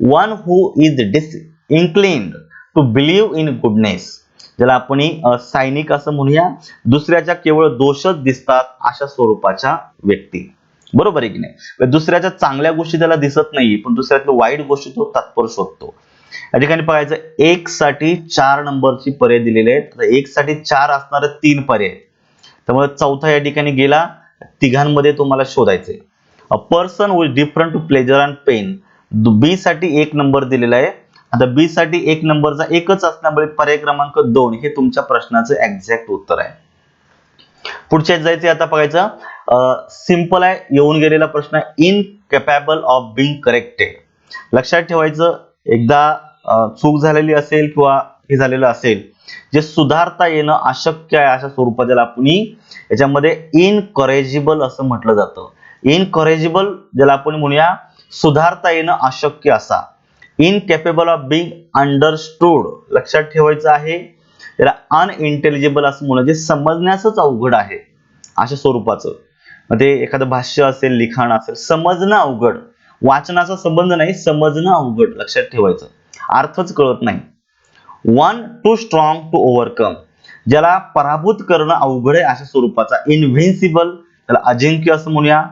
S1: One who is disinclined to believe in goodness, ज्याला आपण सायनिक असं म्हणूया, दुसऱ्याच्या केवळ दोषच दिसतात अशा स्वरूपाच्या व्यक्ती. बरोबर आहे की नाही. दुसऱ्याच्या चांगल्या गोष्टी त्याला दिसत नाही, पण दुसऱ्यातल्या वाईट गोष्टी तो तात्पर शोधतो. या ठिकाणी पाहायचं 1 साठी 4 नंबरची पर्याय दिलेले आहेत. 1 साठी 4 असणारे 3 पर्याय, त्यामुळे चौथा या ठिकाणी गेला. तिघांमध्ये तुम्हाला शोधायचे. A person with different to pleasure and pain, B साठी 1 नंबर दिलेला आहे. आता बी साठी 1 नंबरचा एकच असल्यामुळे पर्याय क्रमांक 2 हे तुमच्या प्रश्नाचं एक्झॅक्ट उत्तर आहे. पुढच्या जायचे आता बघायचं. सिंपल आहे, येऊन गेलेला प्रश्न आहे. इनकेपेबल ऑफ बिंग करेक्टेड, लक्षात ठेवायचं. एकदा चूक झालेली असेल किंवा हे झालेलं असेल, जे सुधारता येणं अशक्य आहे अशा स्वरूपात ज्याला आपण याच्यामध्ये इनकरेजिबल असं म्हटलं जातं. इनकरेजिबल ज्याला आपण म्हणूया सुधारता येणं अशक्य असा. इनकेपेबल ऑफ बिंग अंडरस्टूड, लक्षात ठेवायचं आहे. त्याला अनइंटेलिजिबल असं म्हणून, जे समजण्यासच अवघड आहे अशा स्वरूपाचं. मग ते एखादं भाष्य असेल, लिखाण असेल, समजणं अवघड, वाचनाचा संबंध नाही, समजणं अवघड, लक्षात ठेवायचं, अर्थच कळत नाही. One too strong to overcome, ज्याला पराभूत करणं अवघड आहे अशा स्वरूपाचा. इनव्हिन्सिबल, त्याला अजिंक्य असं म्हणूया.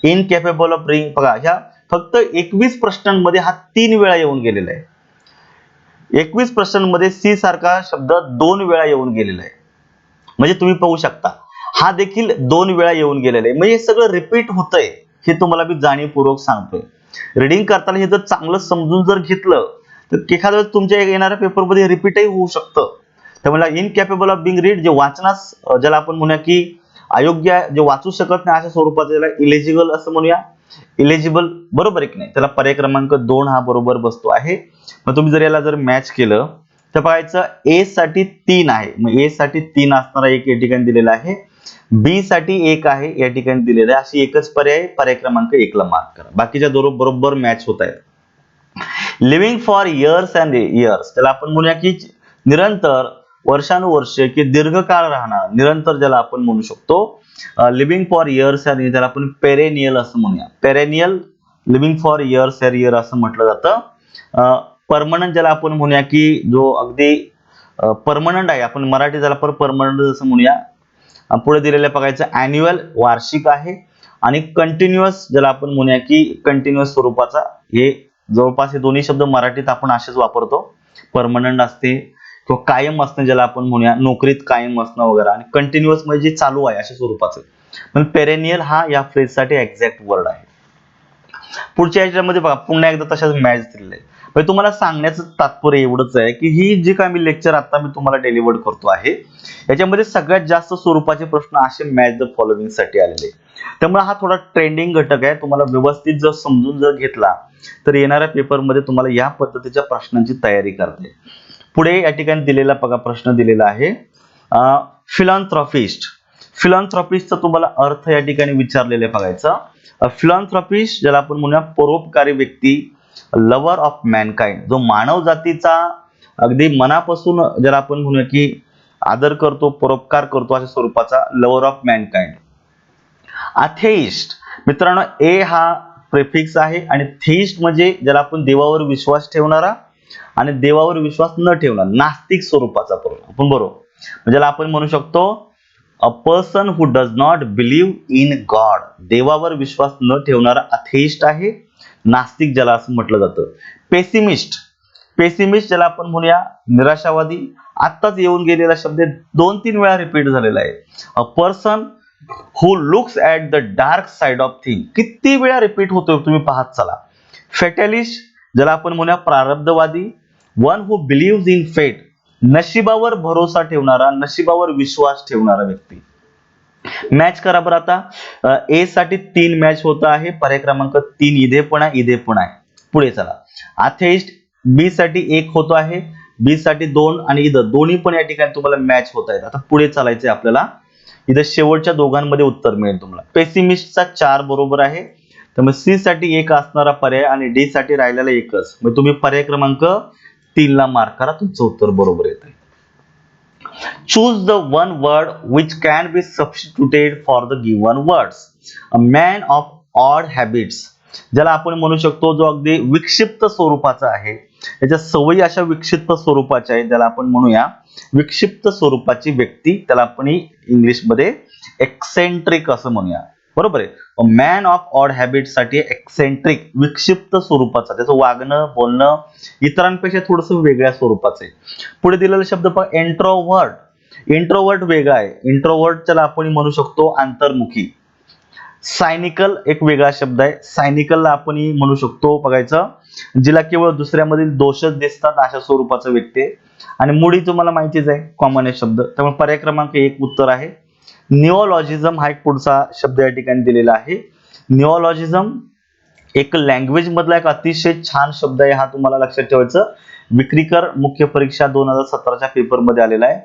S1: इनकेपेबल ऑफ रिंग, बघा ह्या फक्त 21 प्रश्नांमध्ये हा 3 वेळा येऊन गेलेला आहे. 21 प्रश्नांमध्ये सी सारखा शब्द 2 वेळा येऊन गेलेला आहे. म्हणजे तुम्ही पाहू शकता हा देखील 2 वेळा येऊन गेलेला आहे. म्हणजे हे सगळं रिपीट होतंय, हे तुम्हाला मी जाणीवपूर्वक सांगतोय. रीडिंग करताना हे जर चांगलं समजून जर घेतलं तर एखाद्या वेळेस तुमच्या येणाऱ्या पेपरमध्ये रिपीटही होऊ शकतं. त्यामुळे इनकॅपेबल ऑफ बिंग रीड, जे वाचनास ज्याला आपण म्हणूया की अयोग्य, जे वाचू शकत नाही अशा स्वरूपात, त्याला इलिजिबल असं म्हणूया. इलिजिबल, बरोबर आहे की नाही. त्याला पर्याय क्रमांक 2 हा बरोबर बसतो आहे. मग तुम्ही जर याला जर मॅच केलं तर बघायचं ए साठी 3 आहे. मग ए साठी 3 असणारा एक या ठिकाणी दिलेला आहे. बी साठी 1 आहे या ठिकाणी दिलेलं आहे. अशी एकच पर्याय, पर्याय क्रमांक 1 ला मार्क करा. बाकीच्या दोन बरोबर मॅच होत आहेत. Living for years and years, त्याला आपण म्हणूया की निरंतर, वर्षानुवर्ष की दीर्घकाळ राहणार, निरंतर ज्याला आपण म्हणू शकतो. लिव्हिंग फॉर इयर्स अँड, त्याला आपण पेरेनियल असं म्हणूया. Perennial, living for years and year असं म्हटलं जातं. परमनंट ज्याला आपण म्हणूया की जो अगदी परमनंट आहे, आपण मराठी त्याला परमनंट जसं म्हणूया. पुढे दिलेलं बघायचं अॅन्युअल वार्षिक आहे, आणि कंटिन्युअस ज्याला आपण म्हणूया की कंटिन्युअस स्वरूपाचा. हे जवळपास हे दोन्ही शब्द मराठीत आपण असेच वापरतो. परमनंट असते किंवा कायम असणं ज्याला आपण म्हणूया, नोकरीत कायम असणं वगैरे, आणि कंटिन्युअस म्हणजे चालू आहे अशा स्वरूपाचं. पण पेरेनियल हा या फ्रेजसाठी एक्झॅक्ट वर्ड आहे. पुढच्या याच्यामध्ये बघा पुन्हा एकदा तशाच मॅच दिलेले आहे. म्हणजे तुम्हाला सांगण्याचं तात्पर्य एवढंच आहे की ही जी काय मी लेक्चर आता मी तुम्हाला डिलिव्हर करतो आहे, याच्यामध्ये सगळ्यात जास्त स्वरूपाचे प्रश्न असे मॅच द फॉलोइंग साठी आलेले. त्यामुळे हा थोडा ट्रेंडिंग घटक आहे. तुम्हाला व्यवस्थित जर समजून जर घेतला तर येणाऱ्या पेपरमध्ये तुम्हाला या पद्धतीच्या प्रश्नांची तयारी करता येईल. पुढे या ठिकाणी दिलेला बघा प्रश्न दिलेला आहे फिलॉन्थ्रॉपिस्ट. फिलॉन्थ्रॉपिस्टचा तुम्हाला अर्थ या ठिकाणी विचारलेले बघायचं. फिलॉन्थ्रॉपिस्ट ज्याला आपण म्हणूया परोपकारी व्यक्ती, लव्हर ऑफ मॅनकाइंड, जो मानव जातीचा अगदी मनापासून ज्याला आपण म्हणूया की आदर करतो, परोपकार करतो अशा स्वरूपाचा लव्हर ऑफ मॅनकाइंड. अथेइस्ट मित्रांनो, ए हा प्रेफिक्स आहे, आणि थेइस्ट म्हणजे ज्याला आपण देवावर विश्वास ठेवणारा आणि देवावर विश्वास न ठेवणारा, नास्तिक स्वरूपाचा आपण बरोबर, ज्याला आपण म्हणू शकतो अ person who does not believe in God. देवावर विश्वास न ठेवणारा अथेइस्ट आहे, नास्तिक ज्याला असं म्हटलं जातं. पेसिमिस्ट, पेसिमिस्ट ज्याला आपण म्हणूया निराशावादी. आत्ताच येऊन गेलेला शब्द 2-3 वेळा रिपीट झालेला आहे. अ person who looks at the dark side of thing, किती वेळा रिपीट होतोय तुम्ही पाहत चला. फेटलिस्ट ज्याला आपण म्हणूया प्रारब्धवादी. वन हु बिलीव्स इन फेट, नशिबावर भरोसा ठेवणारा, नशिबावर विश्वास ठेवणारा व्यक्ती. मॅच करा बरं आता. ए साठी 3 मॅच होत आहे, पर्याय क्रमांक 3 इथे पण आहे. पुढे चला. अथेइस्ट बी साठी 1 होतो आहे, बी साठी 2, आणि इथं दोन्ही पण या ठिकाणी तुम्हाला मॅच होत आहेत. आता पुढे चालायचंय आपल्याला. इथं शेवटच्या दोघांमध्ये उत्तर मिळेल तुम्हाला. पेसिमिस्टचा 4 बरोबर आहे, त्यामुळे सी साठी 1 असणारा पर्याय आणि डी साठी राहिलेला 1च. मग तुम्ही पर्याय क्रमांक 3 ला मार्क करा, तुमचं उत्तर बरोबर येत आहे. Choose the one word which can be substituted for the given words. A man of odd habits, ज्याला आपण म्हणू शकतो जो अगदी विक्षिप्त स्वरूपाचा आहे, त्याच्या सवयी अशा विक्षिप्त स्वरूपाच्या आहेत, ज्याला आपण म्हणूया विक्षिप्त स्वरूपाची व्यक्ती. त्याला आपण इंग्लिश मध्ये एक्सेंट्रिक असं म्हणूया, बरोबर आहे. मॅन ऑफ ऑड हॅबिट साठी एक्सेंट्रिक, विक्षिप्त स्वरूपाचा, त्याचं वागणं बोलणं इतरांपेक्षा थोडस वेगळ्या स्वरूपाचं आहे. पुढे दिलेला शब्द पहा इंट्रोव्हर्ट. इंट्रोव्हर्ट वेगळा आहे. इंट्रोव्हर्टला आपण म्हणू शकतो अंतर्मुखी. सायनिकल एक वेगळा शब्द आहे. सायनिकलला आपण म्हणू शकतो बघायचं जिला केवळ दुसऱ्यामधील दोषच दिसतात अशा स्वरूपाचा व्यक्ती आहे. आणि मुडी तुम्हाला माहितीच आहे, कॉमन आहे शब्द, त्यामुळे पर्याय क्रमांक 1 उत्तर आहे. निओलॉजिझम हा एक पुढचा शब्द या ठिकाणी दिलेला आहे. निओलॉजिझम एक लँग्वेज मधला एक अतिशय छान शब्द आहे, हा तुम्हाला लक्षात ठेवायचं. विक्रीकर मुख्य परीक्षा 2017च्या पेपर मध्ये आलेला आहे.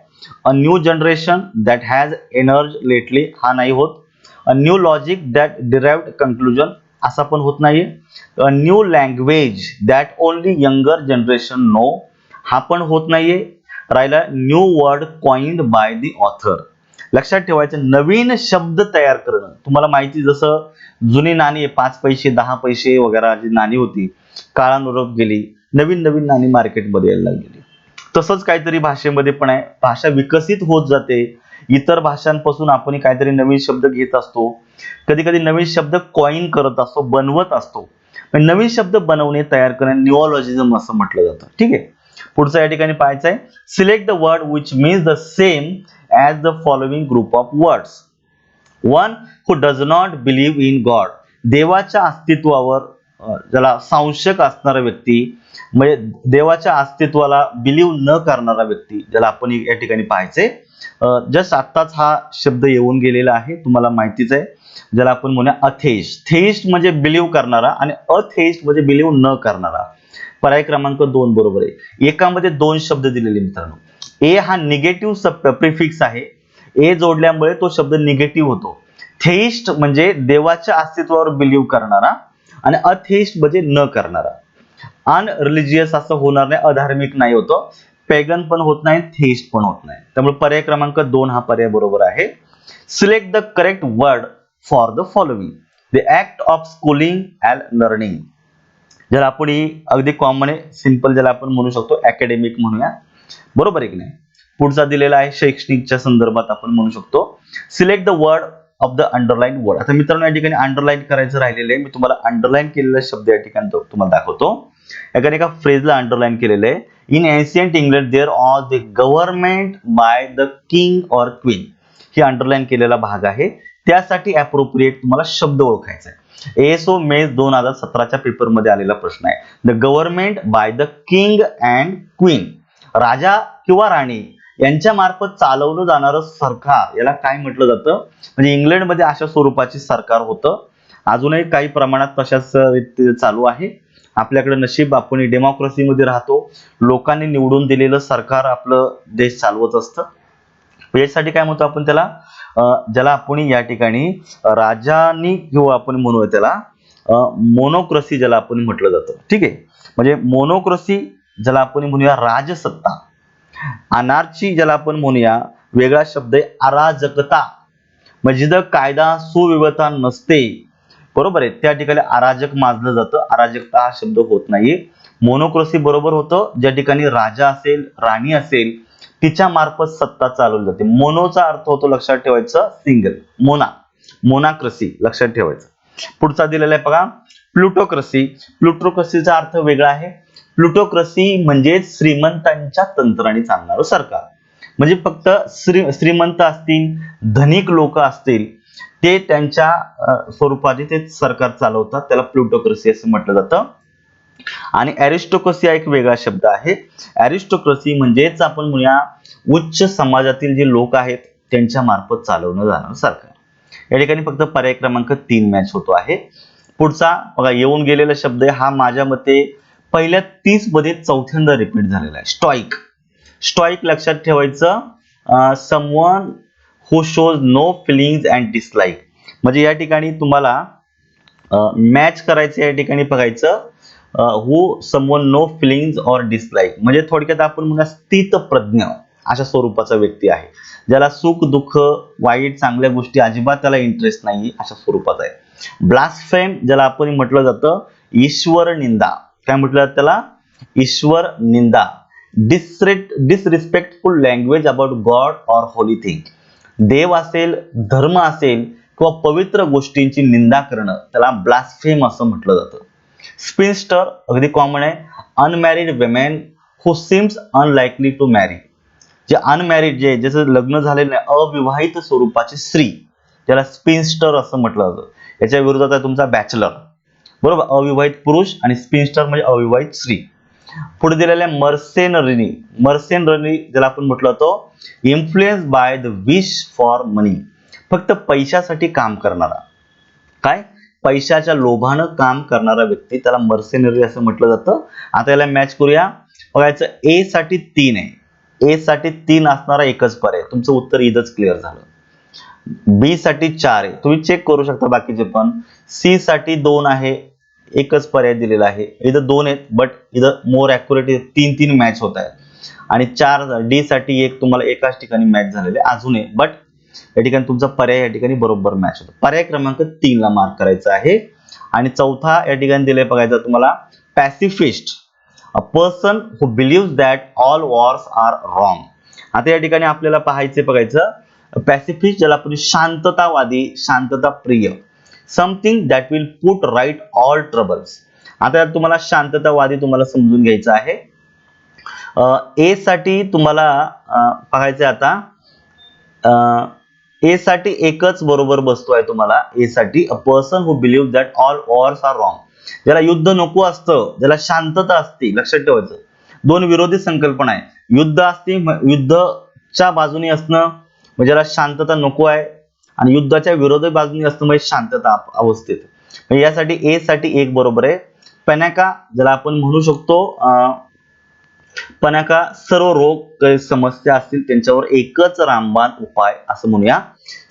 S1: A new generation that has emerged lately हा नाही होत. A new logic that derived conclusion असा पण होत नाहीये. A new language that only younger generation know हा पण होत नाहीये. राहिला new word coined by the author. लक्षात ठेवायचं नवीन शब्द तयार करणं. तुम्हाला माहिती जसं जुनी नाणी 5 पैसे 10 पैसे वगैरे जी नाणी होती काळानुरूप गेली, नवीन नवीन नाणी मार्केटमध्ये यायला लागली. तसंच काहीतरी भाषेमध्ये पण आहे. भाषा विकसित होत जाते. इतर भाषांपासून आपण काहीतरी नवीन शब्द घेत असतो. कधी कधी नवीन शब्द कॉइन करत असतो, बनवत असतो. नवीन शब्द बनवणे, तयार करणे निओलॉजिझम असं म्हटलं जातं. ठीक आहे. पुढचं या ठिकाणी पाहायचं आहे. Select the word which means the same as the following group of words. One who does not believe in God, देवाच्या अस्तित्वावर ज्याला संशय असणारा व्यक्ती, म्हणजे देवाच्या अस्तित्वाला बिलीव्ह न करणारा व्यक्ती, ज्याला आपण या ठिकाणी पाहायचंय. जस्ट आत्ताच हा शब्द येऊन गेलेला आहे, तुम्हाला माहितीच आहे. ज्याला आपण म्हणूया अथेइस्ट. थेइस्ट म्हणजे बिलीव्ह करणारा आणि अथेइस्ट म्हणजे बिलीव्ह न करणारा. पर्याय क्रमांक 2 बरोबर आहे. एकामध्ये 2 शब्द दिलेले मित्रांनो. ए हा निगेटिव्ह प्रिफिक्स आहे. ए जोडल्यामुळे तो शब्द निगेटिव्ह होतो. थेइस्ट म्हणजे देवाच्या अस्तित्वावर बिलीव्ह करणारा आणि अथेइस्ट म्हणजे न करणारा. अनरिलिजियस असं होणार नाही, अधार्मिक नाही होतं. पेगन पण होत नाही, थेइस्ट पण होत नाही. त्यामुळे पर्याय क्रमांक 2 हा पर्याय बरोबर आहे. Select the correct word for the following. The act of schooling and learning. ज्याला आपण ही अगदी कॉमन आहे, सिंपल ज्याला आपण म्हणू शकतो अकॅडमिक म्हणूया, बरोबर आहे की नाही. पुढचा दिलेला आहे शैक्षणिकच्या संदर्भात आपण म्हणू शकतो. Select the word of the underline word. आता मित्रांनो या ठिकाणी अंडरलाईन करायचं राहिलेलं आहे, मी तुम्हाला अंडरलाईन केलेला शब्द या ठिकाणी तुम्हाला दाखवतो. याकडे एका फ्रेजला अंडरलाईन केलेलं आहे. In ancient England there all the government by the king or queen. ही अंडरलाईन केलेला भाग आहे. त्यासाठी अप्रोप्रिएट तुम्हाला शब्द ओळखायचा आहे. एसओ मेस 2017च्या पेपरमध्ये आलेला प्रश्न आहे. The government by the king and queen. राजा किंवा राणी यांच्या मार्फत चालवलं जाणारं सरकार याला काय म्हटलं जातं. म्हणजे इंग्लंडमध्ये अशा स्वरूपाचे सरकार होतं. अजूनही काही प्रमाणात तशाच चालू आहे. आपल्याकडे नशीब आपण डेमोक्रेसीमध्ये राहतो. लोकांनी निवडून दिलेलं सरकार आपलं देश चालवत असतं. यासाठी काय म्हणतो आपण त्याला, ज्याला आपण या ठिकाणी राजांनी किंवा आपण म्हणूया त्याला मोनोक्रसी ज्याला आपण म्हटलं जातं. ठीक आहे. म्हणजे मोनोक्रसी ज्याला आपण म्हणूया राजसत्ता. अनार्ची ज्याला आपण म्हणूया वेगळा शब्द आहे अराजकता. म्हणजे जिथं कायदा सुव्यवस्था नसते, बरोबर आहे, त्या ठिकाणी अराजक मानलं जातं. अराजकता हा शब्द होत नाही. मोनोक्रसी बरोबर होतं ज्या ठिकाणी राजा असेल, राणी असेल, तिच्या मार्फत सत्ता चालवली जाते. मोनोचा अर्थ होतो लक्षात ठेवायचं सिंगल. मोनाक्रसी लक्षात ठेवायचं. पुढचा दिलेला आहे बघा प्लुटोक्रसी. प्लुटोक्रसीचा अर्थ वेगळा आहे. प्लुटोक्रसी म्हणजे श्रीमंतांच्या तंत्राने चालणारं सरकार. म्हणजे फक्त श्रीमंत असतील, धनिक लोक असतील, ते त्यांच्या स्वरूपाचे ते सरकार चालवतात. त्याला प्लुटोक्रसी असं म्हटलं जातं. आणि अरिस्टोक्रसी हा एक वेगळा शब्द आहे. अरिस्टोक्रसी म्हणजेच आपण म्हणूया उच्च समाजातील जे लोक आहेत त्यांच्या मार्फत चालवलं जाणारं सरकार. या ठिकाणी फक्त पर्याय क्रमांक 3 मॅच होतो आहे. पुढचा बघा येऊन गेलेला शब्द आहे. हा माझ्या मते पहिल्या 30 मध्ये चौथ्यांदा रिपीट झालेला आहे. स्टॉइक. स्टॉइक लक्षात ठेवायचं. Someone who shows no feelings and dislike. म्हणजे या ठिकाणी तुम्हाला मॅच करायचं. या ठिकाणी बघायचं who someone no feelings or dislike. म्हणजे थोडक्यात आपण म्हणूया स्थितप्रज्ञ अशा स्वरूपाचा व्यक्ती आहे, ज्याला सुख दुःख वाईट चांगल्या गोष्टी अजिबात त्याला इंटरेस्ट नाही अशा स्वरूपाचा आहे. ब्लास्फेम ज्याला आपण म्हटलं जातं ईश्वर निंदा. काय म्हटलं जातं त्याला, ईश्वर निंदा. Disrespectful language about God or holy thing. देव असेल, धर्म असेल किंवा पवित्र गोष्टींची निंदा करणं त्याला ब्लास्फेम असं म्हटलं जातं. स्पिनस्टर अगदी कॉमन आहे. Unmarried women who seems unlikely to marry. जे अनमॅरिड जे जसं लग्न झालेले अविवाहित स्वरूपाची स्त्री त्याला स्पिनस्टर असं म्हटलं जातं. याच्या विरोधात आहे तुमचा बॅचलर, बरोबर. अविवाहित पुरुष आणि स्पिनस्टर म्हणजे अविवाहित स्त्री. पुढे दिलेल्या मर्सेनरी. मर्सेनरी ज्याला आपण म्हटलं होतं influence by the wish for money. फक्त पैशासाठी काम करणारा, काय पैशाच्या लोभानं काम करणारा व्यक्ती त्याला मर्सेनरी असं म्हटलं जातं. आता याला मॅच करूया. बघायचं ए साठी 3 आहे. ए साठी 3 असणारा एकच पर्याय. तुमचं उत्तर इथंच क्लिअर झालं. बी साठी 4 आहे. तुम्ही चेक करू शकता बाकीचे पण. सी साठी 2 आहे. एकच पर्याय दिलेला आहे. इथं 2 आहेत बट इथं मोर ॲक्युरेट 3 मॅच होत आहेत. आणि 4 डी साठी 1 तुम्हाला एकाच ठिकाणी मॅच झालेले अजून आहे. बट या ठिकाणी तुमचा पर्याय या ठिकाणी बरोबर मॅच होतो. पर्याय क्रमांक 3 ला मार्क करायचा आहे. आणि चौथा या ठिकाणी दिलाय बघायचा तुम्हाला pacifist. A person who believes that all wars are wrong. आता या ठिकाणी आपल्याला पाहायचे बघायचं पॅसिफिस्ट ज्याला आपण शांततावादी, शांतता प्रिय. Something that will put right all troubles. आता तुम्हाला शांततावादी तुम्हाला समजून घ्यायचं आहे. ए साठी तुम्हाला पाहायचं आता ए साठी एकच बरोबर बसतोय तुम्हाला. ए साठी a person who believes that all wars are wrong. ज्याला युद्ध नको असतं, ज्याला शांतता असते. लक्षात ठेवायचं 2 विरोधी संकल्पना आहे. युद्ध असते, युद्धच्या बाजूने असणं म्हणजे ज्याला शांतता नको आहे, आणि युद्धाच्या विरोधी बाजूने असणं म्हणजे शांतता अवस्थेत. म्हणजे यासाठी ए साठी 1 बरोबर आहे. पॅनाका ज्याला आपण म्हणू शकतो पॅनाका सर्व रोग समस्या असतील त्यांच्यावर एकच रामबाण उपाय असं म्हणूया.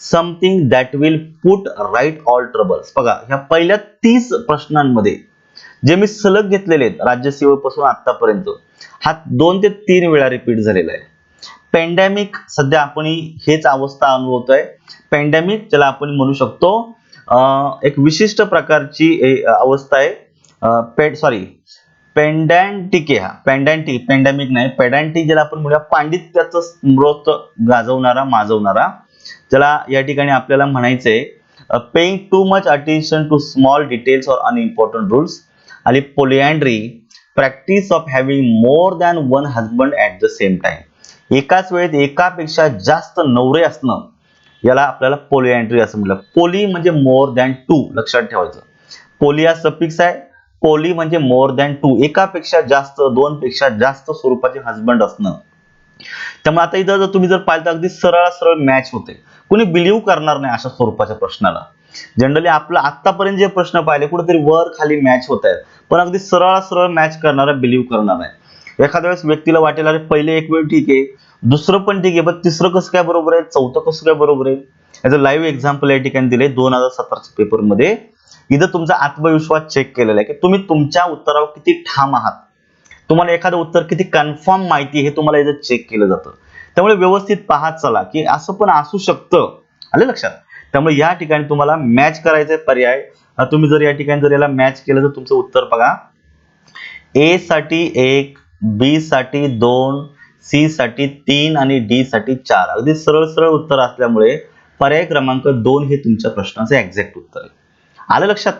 S1: Something that will put right all troubles. बघा ह्या पहिल्या 30 प्रश्नांमध्ये जे मी सलग घेतलेले आहेत राज्यसेवेपासून आतापर्यंत, हा 2 ते 3 वेळा रिपीट झालेला आहे. पॅन्डेमिक सध्या आपण हेच अवस्था अनुभवतोय. पॅन्डेमिक ज्याला आपण म्हणू शकतो एक विशिष्ट प्रकारची अवस्था आहे. पेंडॅन्टिक आहे हा. पेंडॅमिक नाही, पेडॅन्टिक ज्याला आपण म्हणूया पांडित्याचं स्मृत गाजवणारा माजवणारा, ज्याला या ठिकाणी आपल्याला म्हणायचंय paying too much attention to small details और अनइम्पॉर्टंट रूल्स. आणि polyandry practice of having more than one husband at the same time. एकाच वेळेत एकापेक्षा जास्त नवरे असणं याला आपल्याला पोलिअँड्री असं म्हटलं. पोली म्हणजे मोर दॅन टू, लक्षात ठेवायचं. पोली हा सफिक्स आहे. पोली म्हणजे मोर दॅन टू, एकापेक्षा जास्त, दोनपेक्षा जास्त स्वरूपाचे हजबंड असणं. त्यामुळे आता इथं जर तुम्ही पाहिलं तर अगदी सरळ सरळ मॅच होते. कोणी बिलीव्ह करणार नाही अशा स्वरूपाच्या प्रश्नाला. जनरली आपलं आतापर्यंत जे प्रश्न पाहिले कुठेतरी वर खाली मॅच होत आहेत, पण अगदी सरळ सरळ मॅच करणारा बिलीव्ह करणार आहे. एखाद्या वेळेस व्यक्तीला वाटेल अरे पहिले एक वेळ ठीक आहे, दुसरं पण ठीक आहे, पण तिसरं कसं काय बरोबर आहे, चौथं कसं काय बरोबर आहे. याचं लाईव्ह एक्झाम्पल या ठिकाणी दिले 2017 पेपरमध्ये. इथं तुमचा आत्मविश्वास चेक केलेला आहे की तुम्ही तुमच्या उत्तरावर किती ठाम आहात. तुम्हाला एखादं उत्तर किती कन्फर्म माहिती हे तुम्हाला इथं चेक केलं जातं. त्यामुळे व्यवस्थित पाहत चला की असं पण असू शकतं. आलं लक्षात. त्यामुळे या ठिकाणी तुम्हाला मॅच करायचे पर्याय. तुम्ही जर या ठिकाणी जर याला मॅच केलं तर तुमचं उत्तर बघा. ए साठी 1, बी साठी 2, सी साठी 3 आणि डी साठी 4. अगदी सरळ सरळ उत्तर असल्यामुळे पर्याय क्रमांक 2 हे तुमच्या प्रश्नाचं एक्झॅक्ट उत्तर आहे. आलं लक्षात.